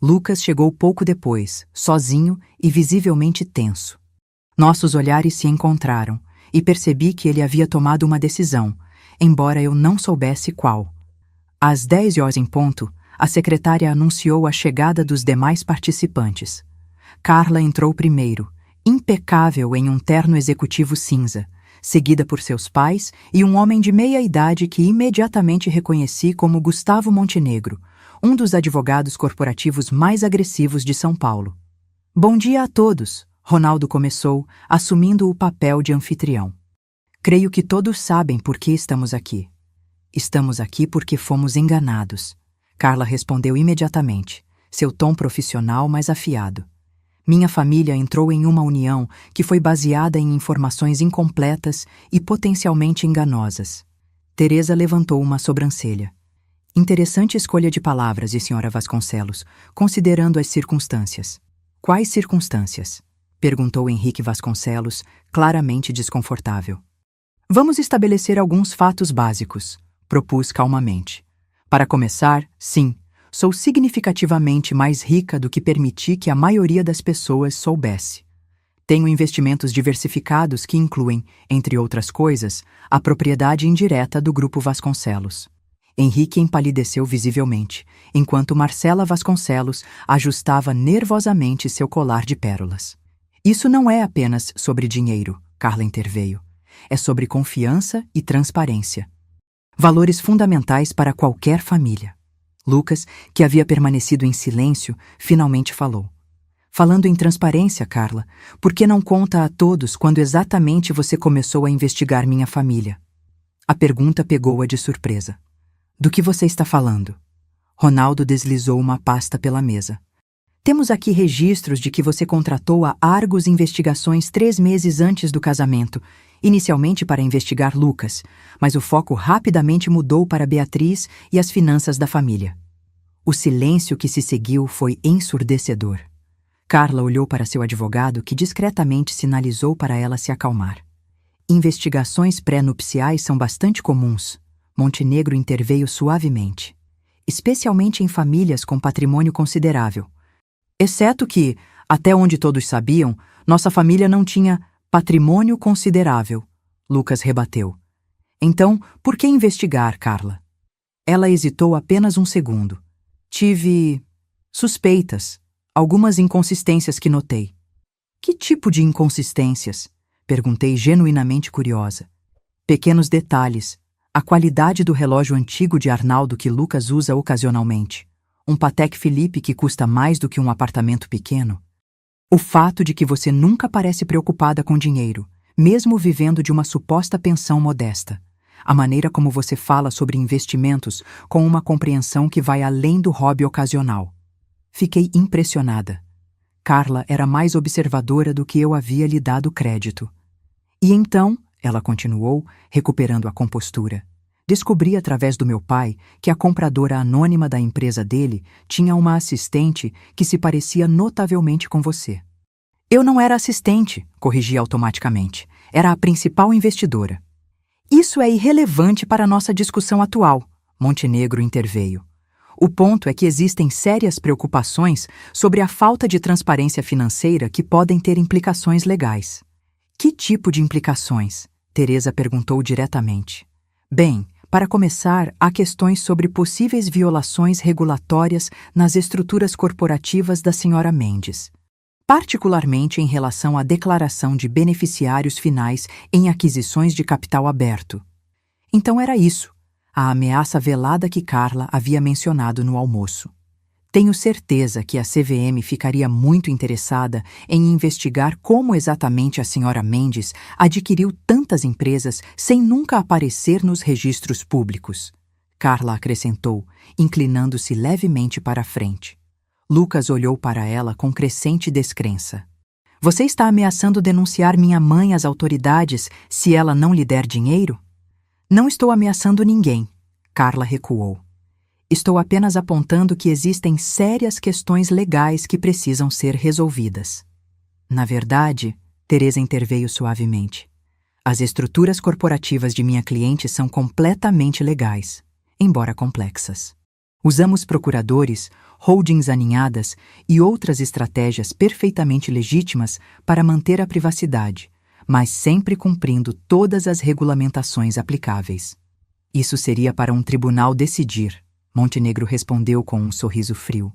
Lucas chegou pouco depois, sozinho e visivelmente tenso. Nossos olhares se encontraram e percebi que ele havia tomado uma decisão, embora eu não soubesse qual. Às 10 horas em ponto, a secretária anunciou a chegada dos demais participantes. Carla entrou primeiro, impecável em um terno executivo cinza, seguida por seus pais e um homem de meia-idade que imediatamente reconheci como Gustavo Montenegro, um dos advogados corporativos mais agressivos de São Paulo. Bom dia a todos, Ronaldo começou, assumindo o papel de anfitrião. Creio que todos sabem por que estamos aqui. Estamos aqui porque fomos enganados. Carla respondeu imediatamente, seu tom profissional mais afiado. Minha família entrou em uma união que foi baseada em informações incompletas e potencialmente enganosas. Teresa levantou uma sobrancelha. Interessante escolha de palavras, Sra. Vasconcelos, considerando as circunstâncias. Quais circunstâncias? Perguntou Henrique Vasconcelos, claramente desconfortável. Vamos estabelecer alguns fatos básicos, propus calmamente. Para começar, sim, sou significativamente mais rica do que permiti que a maioria das pessoas soubesse. Tenho investimentos diversificados que incluem, entre outras coisas, a propriedade indireta do Grupo Vasconcelos. Henrique empalideceu visivelmente, enquanto Marcela Vasconcelos ajustava nervosamente seu colar de pérolas. Isso não é apenas sobre dinheiro, Carla interveio. É sobre confiança e transparência. Valores fundamentais para qualquer família. Lucas, que havia permanecido em silêncio, finalmente falou. Falando em transparência, Carla, por que não conta a todos quando exatamente você começou a investigar minha família? A pergunta pegou-a de surpresa. Do que você está falando? Ronaldo deslizou uma pasta pela mesa. Temos aqui registros de que você contratou a Argos Investigações 3 meses antes do casamento, inicialmente para investigar Lucas, mas o foco rapidamente mudou para Beatriz e as finanças da família. O silêncio que se seguiu foi ensurdecedor. Carla olhou para seu advogado, que discretamente sinalizou para ela se acalmar. Investigações pré-nupciais são bastante comuns. Montenegro interveio suavemente. Especialmente em famílias com patrimônio considerável. Exceto que, até onde todos sabiam, nossa família não tinha patrimônio considerável, Lucas rebateu. Então, por que investigar, Carla? Ela hesitou apenas um segundo. Tive suspeitas, algumas inconsistências que notei. Que tipo de inconsistências? Perguntei genuinamente curiosa. Pequenos detalhes. A qualidade do relógio antigo de Arnaldo que Lucas usa ocasionalmente. Um Patek Philippe que custa mais do que um apartamento pequeno. O fato de que você nunca parece preocupada com dinheiro, mesmo vivendo de uma suposta pensão modesta. A maneira como você fala sobre investimentos com uma compreensão que vai além do hobby ocasional. Fiquei impressionada. Carla era mais observadora do que eu havia lhe dado crédito. E então, ela continuou, recuperando a compostura, descobri através do meu pai que a compradora anônima da empresa dele tinha uma assistente que se parecia notavelmente com você. Eu não era assistente, corrigi automaticamente. Era a principal investidora. Isso é irrelevante para a nossa discussão atual, Montenegro interveio. O ponto é que existem sérias preocupações sobre a falta de transparência financeira que podem ter implicações legais. Que tipo de implicações? Teresa perguntou diretamente. Bem, para começar, há questões sobre possíveis violações regulatórias nas estruturas corporativas da Sra. Mendes, particularmente em relação à declaração de beneficiários finais em aquisições de capital aberto. Então era isso, a ameaça velada que Carla havia mencionado no almoço. Tenho certeza que a CVM ficaria muito interessada em investigar como exatamente a Sra. Mendes adquiriu tantas empresas sem nunca aparecer nos registros públicos. Carla acrescentou, inclinando-se levemente para a frente. Lucas olhou para ela com crescente descrença. Você está ameaçando denunciar minha mãe às autoridades se ela não lhe der dinheiro? Não estou ameaçando ninguém, Carla recuou. Estou apenas apontando que existem sérias questões legais que precisam ser resolvidas. Na verdade, Teresa interveio suavemente. As estruturas corporativas de minha cliente são completamente legais, embora complexas. Usamos procuradores, holdings aninhadas e outras estratégias perfeitamente legítimas para manter a privacidade, mas sempre cumprindo todas as regulamentações aplicáveis. Isso seria para um tribunal decidir, Montenegro respondeu com um sorriso frio.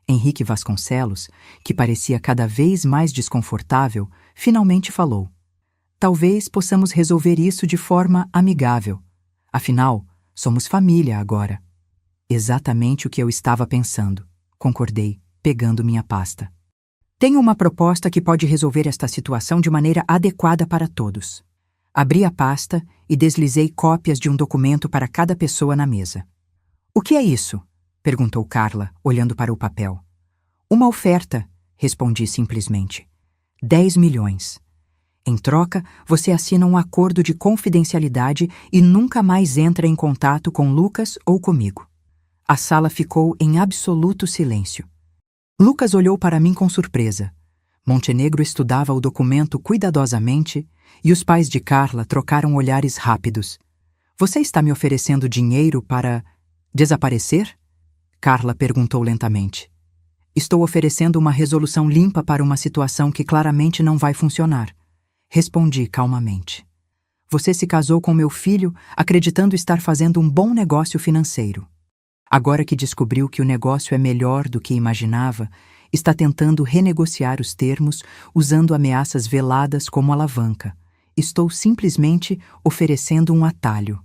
Henrique Vasconcelos, que parecia cada vez mais desconfortável, finalmente falou. Talvez possamos resolver isso de forma amigável. Afinal, somos família agora. Exatamente o que eu estava pensando, concordei, pegando minha pasta. Tenho uma proposta que pode resolver esta situação de maneira adequada para todos. Abri a pasta e deslizei cópias de um documento para cada pessoa na mesa. O que é isso? Perguntou Carla, olhando para o papel. Uma oferta, respondi simplesmente. 10 milhões. Em troca, você assina um acordo de confidencialidade e nunca mais entra em contato com Lucas ou comigo. A sala ficou em absoluto silêncio. Lucas olhou para mim com surpresa. Montenegro estudava o documento cuidadosamente e os pais de Carla trocaram olhares rápidos. Você está me oferecendo dinheiro para desaparecer? Carla perguntou lentamente. Estou oferecendo uma resolução limpa para uma situação que claramente não vai funcionar. Respondi calmamente. Você se casou com meu filho acreditando estar fazendo um bom negócio financeiro. Agora que descobriu que o negócio é melhor do que imaginava, está tentando renegociar os termos usando ameaças veladas como alavanca. Estou simplesmente oferecendo um atalho.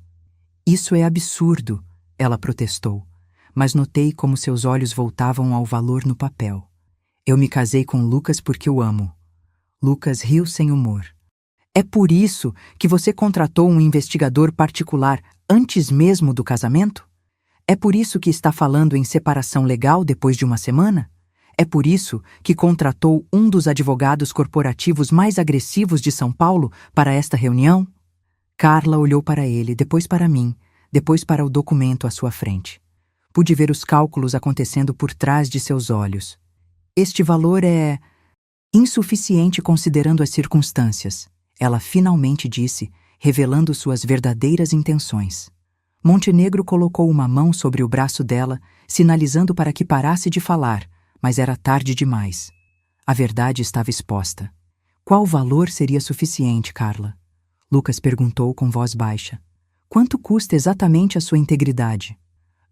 Isso é absurdo, ela protestou, mas notei como seus olhos voltavam ao valor no papel. Eu me casei com Lucas porque o amo. Lucas riu sem humor. É por isso que você contratou um investigador particular antes mesmo do casamento? É por isso que está falando em separação legal depois de uma semana? É por isso que contratou um dos advogados corporativos mais agressivos de São Paulo para esta reunião? Carla olhou para ele, depois para mim, depois para o documento à sua frente. Pude ver os cálculos acontecendo por trás de seus olhos. Este valor é insuficiente considerando as circunstâncias, ela finalmente disse, revelando suas verdadeiras intenções. Montenegro colocou uma mão sobre o braço dela, sinalizando para que parasse de falar, mas era tarde demais. A verdade estava exposta. Qual valor seria suficiente, Carla? Lucas perguntou com voz baixa. Quanto custa exatamente a sua integridade?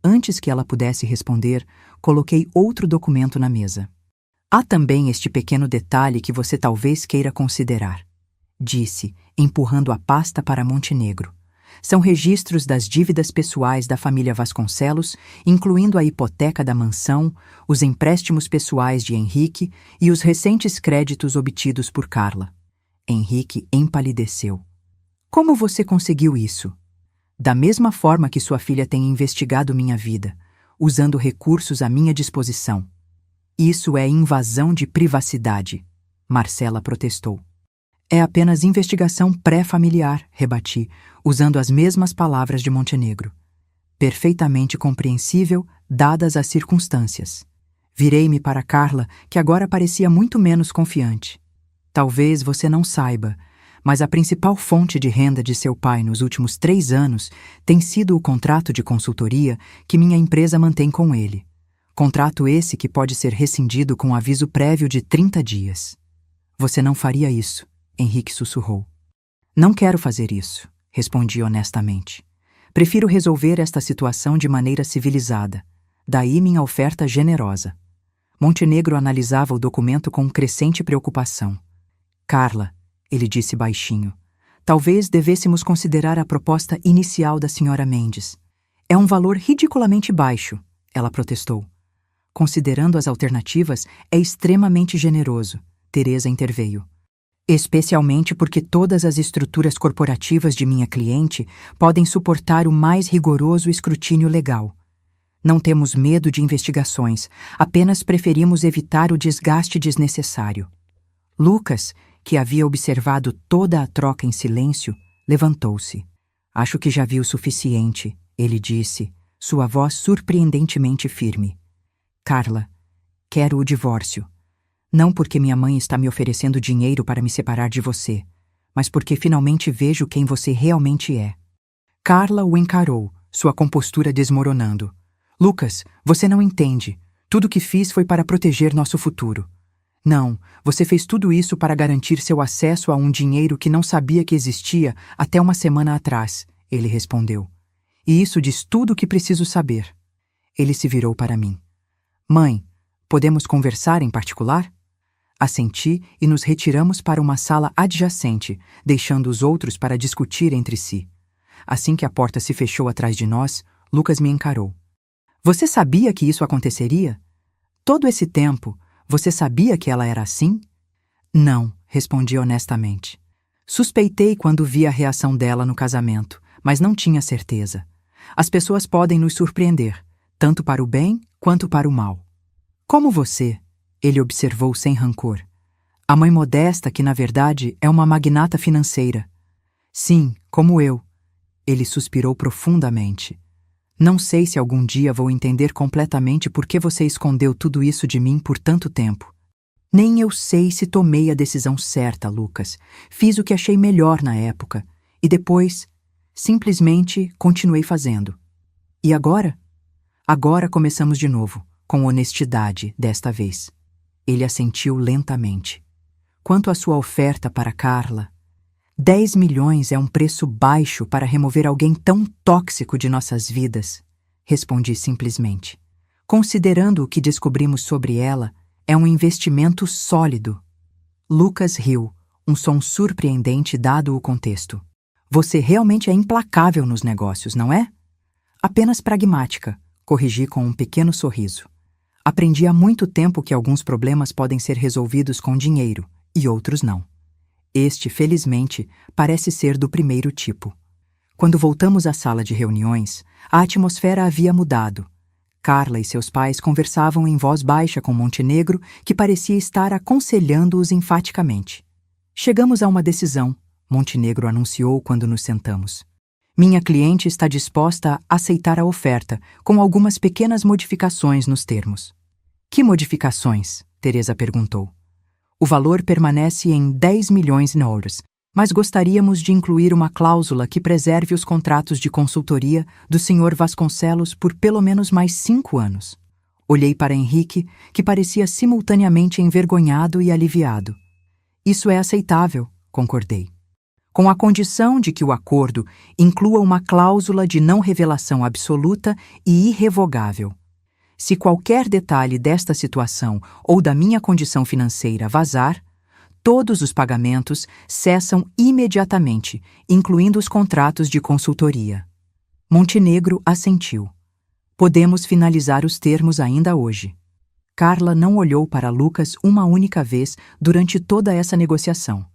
Antes que ela pudesse responder, coloquei outro documento na mesa. Há também este pequeno detalhe que você talvez queira considerar, disse, empurrando a pasta para Montenegro. São registros das dívidas pessoais da família Vasconcelos, incluindo a hipoteca da mansão, os empréstimos pessoais de Henrique e os recentes créditos obtidos por Carla. Henrique empalideceu. Como você conseguiu isso? Da mesma forma que sua filha tem investigado minha vida, usando recursos à minha disposição. Isso é invasão de privacidade, Marcela protestou. É apenas investigação pré-familiar, rebati, usando as mesmas palavras de Montenegro. Perfeitamente compreensível, dadas as circunstâncias. Virei-me para Carla, que agora parecia muito menos confiante. Talvez você não saiba, mas a principal fonte de renda de seu pai nos últimos 3 anos tem sido o contrato de consultoria que minha empresa mantém com ele. Contrato esse que pode ser rescindido com aviso prévio de 30 dias. Você não faria isso, Henrique sussurrou. Não quero fazer isso, respondi honestamente. Prefiro resolver esta situação de maneira civilizada. Daí minha oferta generosa. Montenegro analisava o documento com crescente preocupação. Carla, ele disse baixinho, talvez devêssemos considerar a proposta inicial da senhora Mendes. É um valor ridiculamente baixo, ela protestou. Considerando as alternativas, é extremamente generoso, Teresa interveio. Especialmente porque todas as estruturas corporativas de minha cliente podem suportar o mais rigoroso escrutínio legal. Não temos medo de investigações, apenas preferimos evitar o desgaste desnecessário. Lucas, que havia observado toda a troca em silêncio, levantou-se. Acho que já vi o suficiente, ele disse, sua voz surpreendentemente firme. Carla, quero o divórcio. Não porque minha mãe está me oferecendo dinheiro para me separar de você, mas porque finalmente vejo quem você realmente é. Carla o encarou, sua compostura desmoronando. Lucas, você não entende. Tudo o que fiz foi para proteger nosso futuro. Não, você fez tudo isso para garantir seu acesso a um dinheiro que não sabia que existia até uma semana atrás, ele respondeu. E isso diz tudo o que preciso saber. Ele se virou para mim. Mãe, podemos conversar em particular? Assenti e nos retiramos para uma sala adjacente, deixando os outros para discutir entre si. Assim que a porta se fechou atrás de nós, Lucas me encarou. Você sabia que isso aconteceria? Todo esse tempo, você sabia que ela era assim? Não, respondi honestamente. Suspeitei quando vi a reação dela no casamento, mas não tinha certeza. As pessoas podem nos surpreender, tanto para o bem quanto para o mal. Como você, ele observou sem rancor. A mãe modesta que, na verdade, é uma magnata financeira. Sim, como eu. Ele suspirou profundamente. Não sei se algum dia vou entender completamente por que você escondeu tudo isso de mim por tanto tempo. Nem eu sei se tomei a decisão certa, Lucas. Fiz o que achei melhor na época. E depois, simplesmente, continuei fazendo. E agora? Agora começamos de novo, com honestidade, desta vez. Ele assentiu lentamente. Quanto à sua oferta para Carla, 10 milhões é um preço baixo para remover alguém tão tóxico de nossas vidas, respondi simplesmente. Considerando o que descobrimos sobre ela, é um investimento sólido. Lucas riu, um som surpreendente dado o contexto. Você realmente é implacável nos negócios, não é? Apenas pragmática, corrigi com um pequeno sorriso. Aprendi há muito tempo que alguns problemas podem ser resolvidos com dinheiro e outros não. Este, felizmente, parece ser do primeiro tipo. Quando voltamos à sala de reuniões, a atmosfera havia mudado. Carla e seus pais conversavam em voz baixa com Montenegro, que parecia estar aconselhando-os enfaticamente. Chegamos a uma decisão, Montenegro anunciou quando nos sentamos. Minha cliente está disposta a aceitar a oferta, com algumas pequenas modificações nos termos. Que modificações? Teresa perguntou. O valor permanece em 10 milhões em euros, mas gostaríamos de incluir uma cláusula que preserve os contratos de consultoria do Sr. Vasconcelos por pelo menos mais 5 anos. Olhei para Henrique, que parecia simultaneamente envergonhado e aliviado. Isso é aceitável, concordei. Com a condição de que o acordo inclua uma cláusula de não revelação absoluta e irrevogável. Se qualquer detalhe desta situação ou da minha condição financeira vazar, todos os pagamentos cessam imediatamente, incluindo os contratos de consultoria. Montenegro assentiu. Podemos finalizar os termos ainda hoje. Carla não olhou para Lucas uma única vez durante toda essa negociação.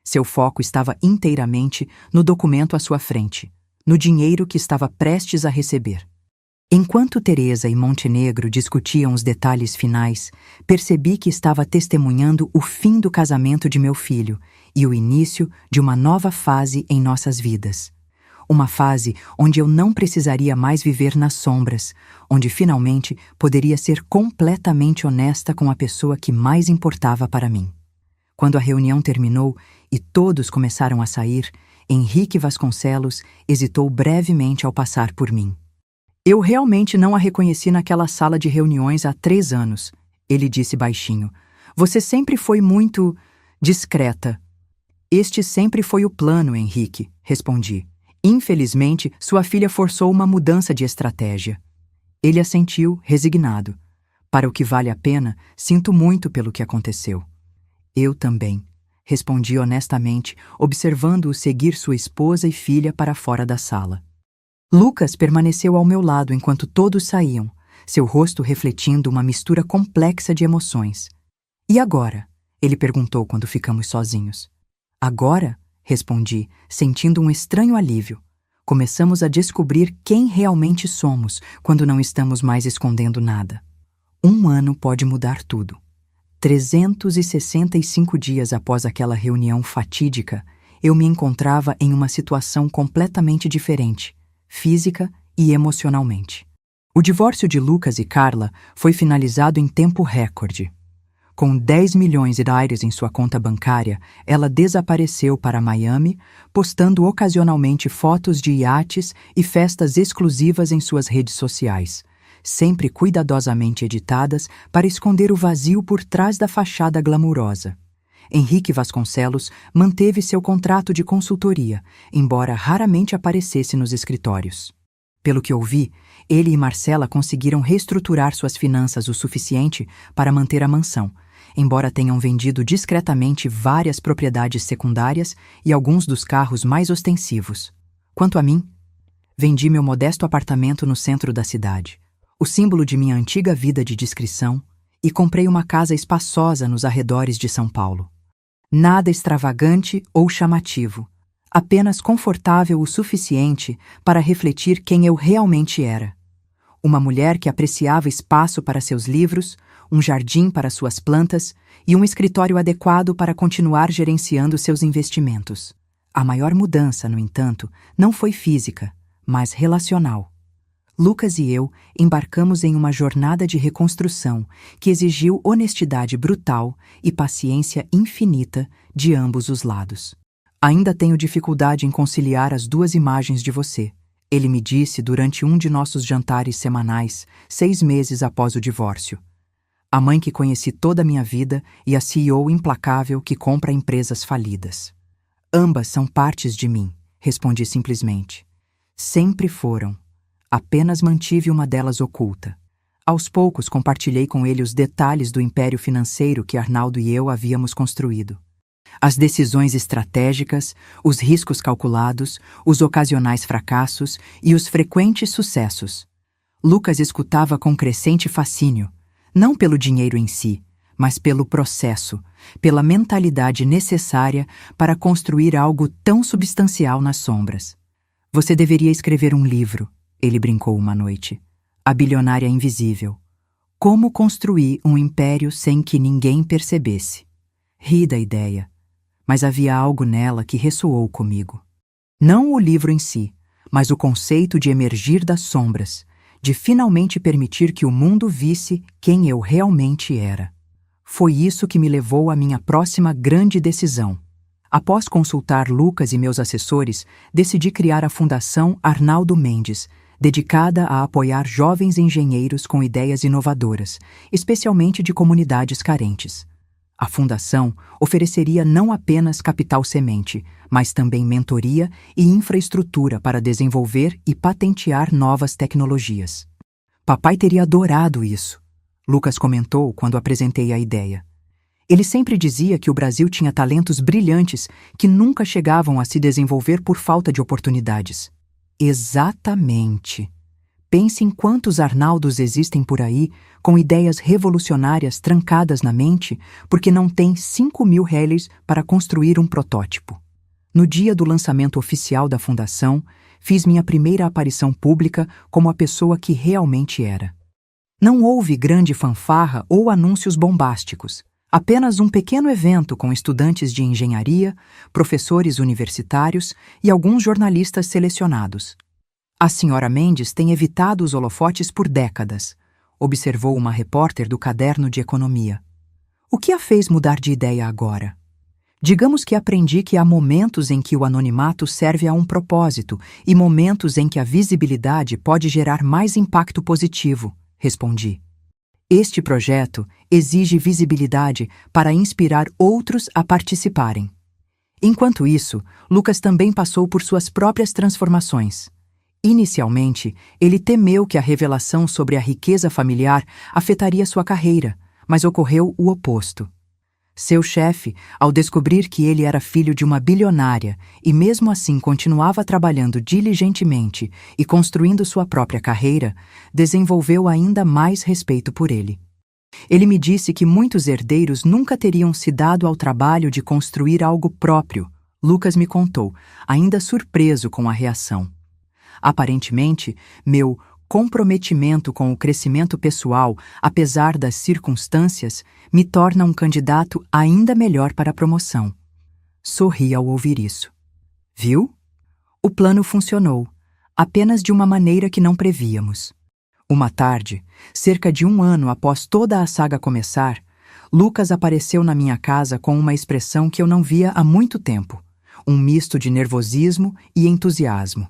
Seu foco estava inteiramente no documento à sua frente, no dinheiro que estava prestes a receber. Enquanto Teresa e Montenegro discutiam os detalhes finais, percebi que estava testemunhando o fim do casamento de meu filho e o início de uma nova fase em nossas vidas. Uma fase onde eu não precisaria mais viver nas sombras, onde finalmente poderia ser completamente honesta com a pessoa que mais importava para mim. Quando a reunião terminou e todos começaram a sair, Henrique Vasconcelos hesitou brevemente ao passar por mim. Eu realmente não a reconheci naquela sala de reuniões há 3 anos, ele disse baixinho. Você sempre foi muito discreta. Este sempre foi o plano, Henrique, respondi. Infelizmente, sua filha forçou uma mudança de estratégia. Ele assentiu, resignado. Para o que vale a pena, sinto muito pelo que aconteceu. Eu também, respondi honestamente, observando-o seguir sua esposa e filha para fora da sala. Lucas permaneceu ao meu lado enquanto todos saíam, seu rosto refletindo uma mistura complexa de emoções. E agora? Ele perguntou quando ficamos sozinhos. Agora? Respondi, sentindo um estranho alívio. Começamos a descobrir quem realmente somos quando não estamos mais escondendo nada. 1 ano pode mudar tudo. 365 dias após aquela reunião fatídica, eu me encontrava em uma situação completamente diferente, física e emocionalmente. O divórcio de Lucas e Carla foi finalizado em tempo recorde. Com 10 milhões de dólares em sua conta bancária, ela desapareceu para Miami, postando ocasionalmente fotos de iates e festas exclusivas em suas redes sociais, sempre cuidadosamente editadas para esconder o vazio por trás da fachada glamurosa. Henrique Vasconcelos manteve seu contrato de consultoria, embora raramente aparecesse nos escritórios. Pelo que ouvi, ele e Marcela conseguiram reestruturar suas finanças o suficiente para manter a mansão, embora tenham vendido discretamente várias propriedades secundárias e alguns dos carros mais ostensivos. Quanto a mim, vendi meu modesto apartamento no centro da cidade, o símbolo de minha antiga vida de discrição, e comprei uma casa espaçosa nos arredores de São Paulo. Nada extravagante ou chamativo, apenas confortável o suficiente para refletir quem eu realmente era. Uma mulher que apreciava espaço para seus livros, um jardim para suas plantas e um escritório adequado para continuar gerenciando seus investimentos. A maior mudança, no entanto, não foi física, mas relacional. Lucas e eu embarcamos em uma jornada de reconstrução que exigiu honestidade brutal e paciência infinita de ambos os lados. Ainda tenho dificuldade em conciliar as duas imagens de você, ele me disse durante um de nossos jantares semanais, 6 meses após o divórcio. A mãe que conheci toda a minha vida e a CEO implacável que compra empresas falidas. Ambas são partes de mim, respondi simplesmente. Sempre foram. Apenas mantive uma delas oculta. Aos poucos compartilhei com ele os detalhes do império financeiro que Arnaldo e eu havíamos construído. As decisões estratégicas, os riscos calculados, os ocasionais fracassos e os frequentes sucessos. Lucas escutava com crescente fascínio, não pelo dinheiro em si, mas pelo processo, pela mentalidade necessária para construir algo tão substancial nas sombras. Você deveria escrever um livro, ele brincou uma noite. A bilionária invisível. Como construir um império sem que ninguém percebesse. Ri da ideia, mas havia algo nela que ressoou comigo. Não o livro em si, mas o conceito de emergir das sombras, de finalmente permitir que o mundo visse quem eu realmente era. Foi isso que me levou à minha próxima grande decisão. Após consultar Lucas e meus assessores, decidi criar a Fundação Arnaldo Mendes, dedicada a apoiar jovens engenheiros com ideias inovadoras, especialmente de comunidades carentes. A fundação ofereceria não apenas capital semente, mas também mentoria e infraestrutura para desenvolver e patentear novas tecnologias. Papai teria adorado isso, Lucas comentou quando apresentei a ideia. Ele sempre dizia que o Brasil tinha talentos brilhantes que nunca chegavam a se desenvolver por falta de oportunidades. Exatamente. Pense em quantos Arnaldos existem por aí com ideias revolucionárias trancadas na mente porque não têm 5.000 réis para construir um protótipo. No dia do lançamento oficial da fundação, fiz minha primeira aparição pública como a pessoa que realmente era. Não houve grande fanfarra ou anúncios bombásticos. Apenas um pequeno evento com estudantes de engenharia, professores universitários e alguns jornalistas selecionados. A senhora Mendes tem evitado os holofotes por décadas, observou uma repórter do Caderno de Economia. O que a fez mudar de ideia agora? Digamos que aprendi que há momentos em que o anonimato serve a um propósito e momentos em que a visibilidade pode gerar mais impacto positivo, respondi. Este projeto exige visibilidade para inspirar outros a participarem. Enquanto isso, Lucas também passou por suas próprias transformações. Inicialmente, ele temeu que a revelação sobre a riqueza familiar afetaria sua carreira, mas ocorreu o oposto. Seu chefe, ao descobrir que ele era filho de uma bilionária e mesmo assim continuava trabalhando diligentemente e construindo sua própria carreira, desenvolveu ainda mais respeito por ele. Ele me disse que muitos herdeiros nunca teriam se dado ao trabalho de construir algo próprio, Lucas me contou, ainda surpreso com a reação. Aparentemente, meu comprometimento com o crescimento pessoal, apesar das circunstâncias, me torna um candidato ainda melhor para a promoção. Sorri ao ouvir isso. Viu? O plano funcionou, apenas de uma maneira que não prevíamos. Uma tarde, cerca de 1 ano após toda a saga começar, Lucas apareceu na minha casa com uma expressão que eu não via há muito tempo, um misto de nervosismo e entusiasmo.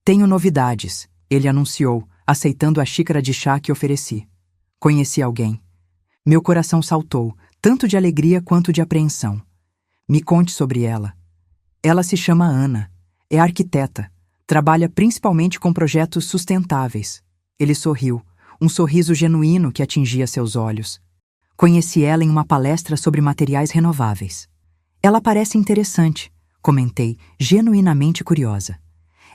Tenho novidades, ele anunciou, aceitando a xícara de chá que ofereci. Conheci alguém. Meu coração saltou, tanto de alegria quanto de apreensão. Me conte sobre ela. Ela se chama Ana. É arquiteta. Trabalha principalmente com projetos sustentáveis. Ele sorriu, um sorriso genuíno que atingia seus olhos. Conheci ela em uma palestra sobre materiais renováveis. Ela parece interessante, comentei, genuinamente curiosa.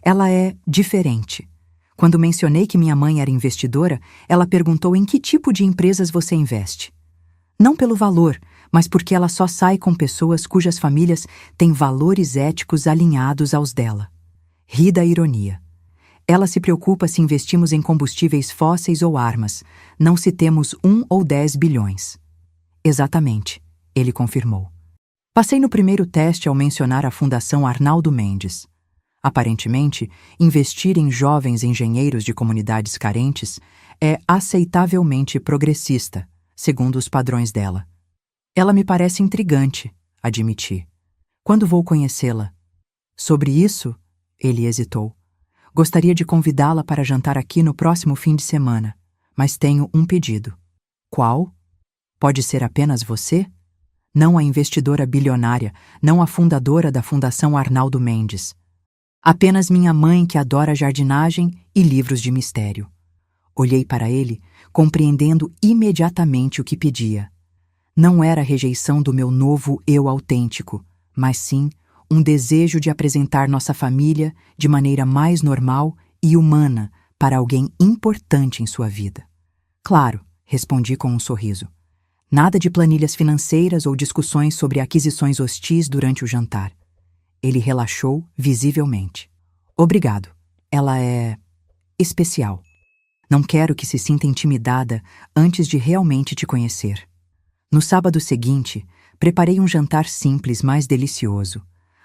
Ela é diferente. Quando mencionei que minha mãe era investidora, ela perguntou em que tipo de empresas você investe. Não pelo valor, mas porque ela só sai com pessoas cujas famílias têm valores éticos alinhados aos dela. Ri da ironia. Ela se preocupa se investimos em combustíveis fósseis ou armas, não se temos 1 ou 10 bilhões. Exatamente, ele confirmou. Passei no primeiro teste ao mencionar a Fundação Arnaldo Mendes. Aparentemente, investir em jovens engenheiros de comunidades carentes é aceitavelmente progressista, segundo os padrões dela. Ela me parece intrigante, admiti. Quando vou conhecê-la? Sobre isso, ele hesitou. Gostaria de convidá-la para jantar aqui no próximo fim de semana, mas tenho um pedido. Qual? Pode ser apenas você? Não a investidora bilionária, não a fundadora da Fundação Arnaldo Mendes. Apenas minha mãe que adora jardinagem e livros de mistério. Olhei para ele, compreendendo imediatamente o que pedia. Não era rejeição do meu novo eu autêntico, mas sim um desejo de apresentar nossa família de maneira mais normal e humana para alguém importante em sua vida. Claro, respondi com um sorriso. Nada de planilhas financeiras ou discussões sobre aquisições hostis durante o jantar. Ele relaxou visivelmente. Obrigado. Ela é especial. Não quero que se sinta intimidada antes de realmente te conhecer. No sábado seguinte, preparei um jantar simples, mas delicioso.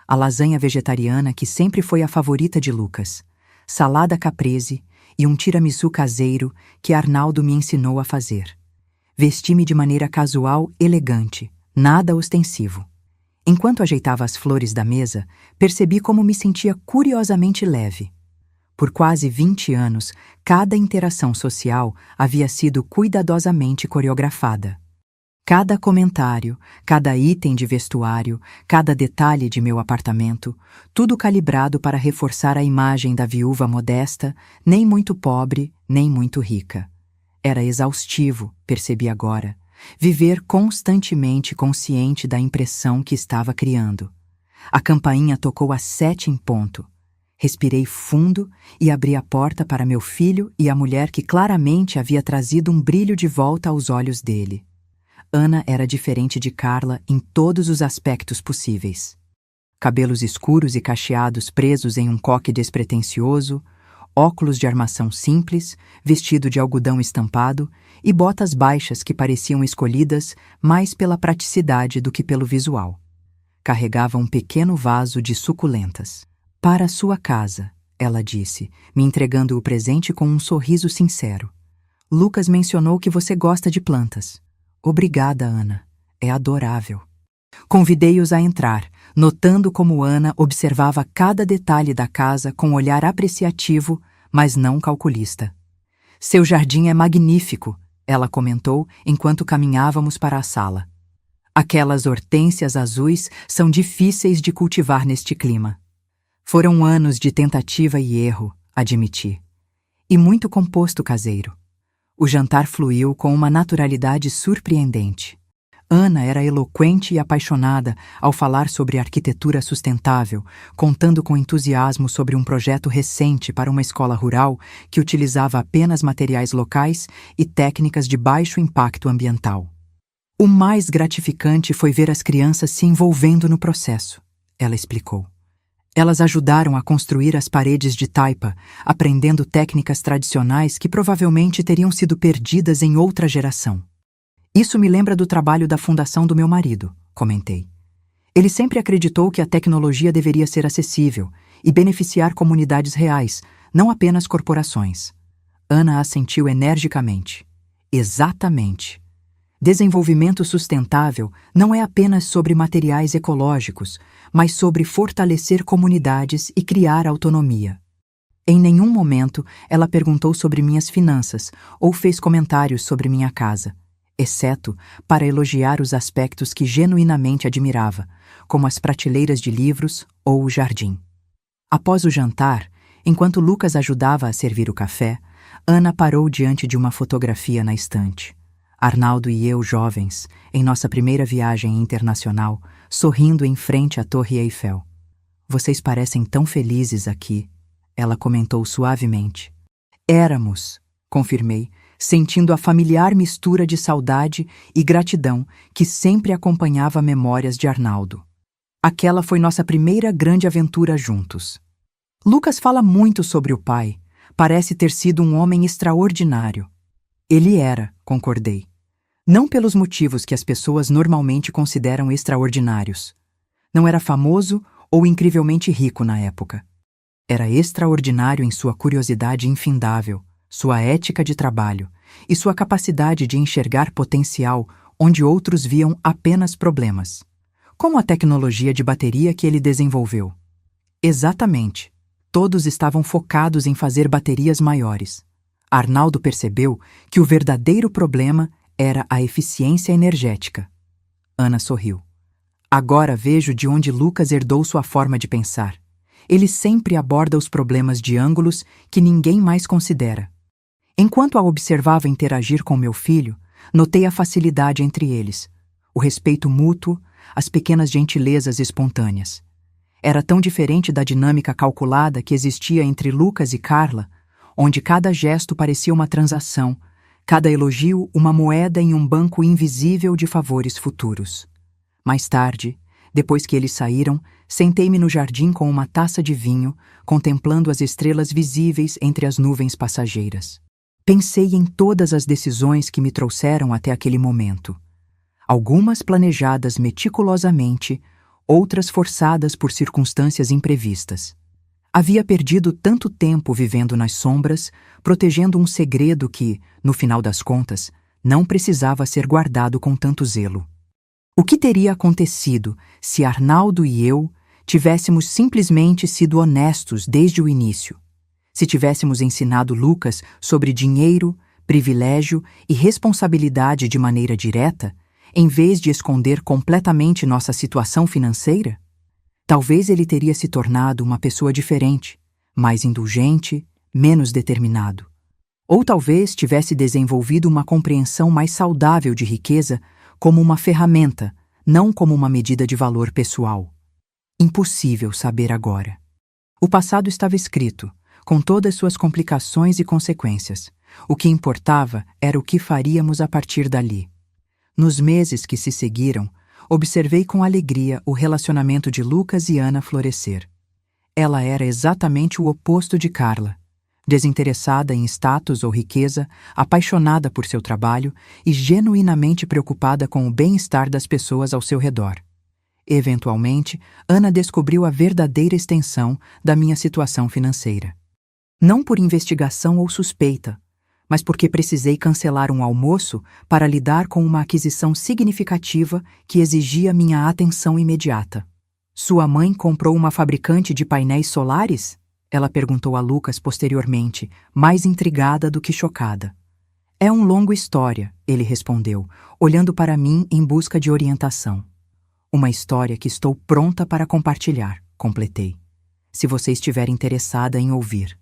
A lasanha vegetariana que sempre foi a favorita de Lucas, salada caprese e um tiramisu caseiro que Arnaldo me ensinou a fazer. Vesti-me de maneira casual, elegante, nada ostensivo. Enquanto ajeitava as flores da mesa, percebi como me sentia curiosamente leve. Por quase 20 anos, cada interação social havia sido cuidadosamente coreografada. Cada comentário, cada item de vestuário, cada detalhe de meu apartamento, tudo calibrado para reforçar a imagem da viúva modesta, nem muito pobre, nem muito rica. Era exaustivo, percebi agora, viver constantemente consciente da impressão que estava criando. A campainha tocou às 7 em ponto. Respirei fundo e abri a porta para meu filho e a mulher que claramente havia trazido um brilho de volta aos olhos dele. Ana era diferente de Carla em todos os aspectos possíveis. Cabelos escuros e cacheados presos em um coque despretensioso, óculos de armação simples, vestido de algodão estampado e botas baixas que pareciam escolhidas mais pela praticidade do que pelo visual. Carregava um pequeno vaso de suculentas. Para a sua casa, ela disse, me entregando o presente com um sorriso sincero. Lucas mencionou que você gosta de plantas. Obrigada, Ana. É adorável. Convidei-os a entrar, notando como Ana observava cada detalhe da casa com um olhar apreciativo, mas não calculista. Seu jardim é magnífico, ela comentou enquanto caminhávamos para a sala. Aquelas hortênsias azuis são difíceis de cultivar neste clima. Foram anos de tentativa e erro, admiti. E muito composto caseiro. O jantar fluiu com uma naturalidade surpreendente. Ana era eloquente e apaixonada ao falar sobre arquitetura sustentável, contando com entusiasmo sobre um projeto recente para uma escola rural que utilizava apenas materiais locais e técnicas de baixo impacto ambiental. O mais gratificante foi ver as crianças se envolvendo no processo, ela explicou. Elas ajudaram a construir as paredes de taipa, aprendendo técnicas tradicionais que provavelmente teriam sido perdidas em outra geração. Isso me lembra do trabalho da fundação do meu marido, comentei. Ele sempre acreditou que a tecnologia deveria ser acessível e beneficiar comunidades reais, não apenas corporações. Ana assentiu energicamente. Exatamente. Desenvolvimento sustentável não é apenas sobre materiais ecológicos, mas sobre fortalecer comunidades e criar autonomia. Em nenhum momento ela perguntou sobre minhas finanças ou fez comentários sobre minha casa, exceto para elogiar os aspectos que genuinamente admirava, como as prateleiras de livros ou o jardim. Após o jantar, enquanto Lucas ajudava a servir o café, Ana parou diante de uma fotografia na estante. Arnaldo e eu, jovens, em nossa primeira viagem internacional, sorrindo em frente à Torre Eiffel. "Vocês parecem tão felizes aqui", ela comentou suavemente. "Éramos", confirmei, sentindo a familiar mistura de saudade e gratidão que sempre acompanhava memórias de Arnaldo. Aquela foi nossa primeira grande aventura juntos. Lucas fala muito sobre o pai. Parece ter sido um homem extraordinário. Ele era, concordei. Não pelos motivos que as pessoas normalmente consideram extraordinários. Não era famoso ou incrivelmente rico na época. Era extraordinário em sua curiosidade infindável, sua ética de trabalho e sua capacidade de enxergar potencial onde outros viam apenas problemas. Como a tecnologia de bateria que ele desenvolveu. Exatamente. Todos estavam focados em fazer baterias maiores. Arnaldo percebeu que o verdadeiro problema era a eficiência energética. Ana sorriu. Agora vejo de onde Lucas herdou sua forma de pensar. Ele sempre aborda os problemas de ângulos que ninguém mais considera. Enquanto a observava interagir com meu filho, notei a facilidade entre eles, o respeito mútuo, as pequenas gentilezas espontâneas. Era tão diferente da dinâmica calculada que existia entre Lucas e Carla, onde cada gesto parecia uma transação, cada elogio uma moeda em um banco invisível de favores futuros. Mais tarde, depois que eles saíram, sentei-me no jardim com uma taça de vinho, contemplando as estrelas visíveis entre as nuvens passageiras. Pensei em todas as decisões que me trouxeram até aquele momento. Algumas planejadas meticulosamente, outras forçadas por circunstâncias imprevistas. Havia perdido tanto tempo vivendo nas sombras, protegendo um segredo que, no final das contas, não precisava ser guardado com tanto zelo. O que teria acontecido se Arnaldo e eu tivéssemos simplesmente sido honestos desde o início? Se tivéssemos ensinado Lucas sobre dinheiro, privilégio e responsabilidade de maneira direta, em vez de esconder completamente nossa situação financeira? Talvez ele teria se tornado uma pessoa diferente, mais indulgente, menos determinado. Ou talvez tivesse desenvolvido uma compreensão mais saudável de riqueza como uma ferramenta, não como uma medida de valor pessoal. Impossível saber agora. O passado estava escrito, com todas suas complicações e consequências. O que importava era o que faríamos a partir dali. Nos meses que se seguiram, observei com alegria o relacionamento de Lucas e Ana florescer. Ela era exatamente o oposto de Carla, desinteressada em status ou riqueza, apaixonada por seu trabalho e genuinamente preocupada com o bem-estar das pessoas ao seu redor. Eventualmente, Ana descobriu a verdadeira extensão da minha situação financeira. Não por investigação ou suspeita, mas porque precisei cancelar um almoço para lidar com uma aquisição significativa que exigia minha atenção imediata. "Sua mãe comprou uma fabricante de painéis solares?" Ela perguntou a Lucas posteriormente, mais intrigada do que chocada. "É uma longa história", ele respondeu, olhando para mim em busca de orientação. "Uma história que estou pronta para compartilhar", completei, "se você estiver interessada em ouvir."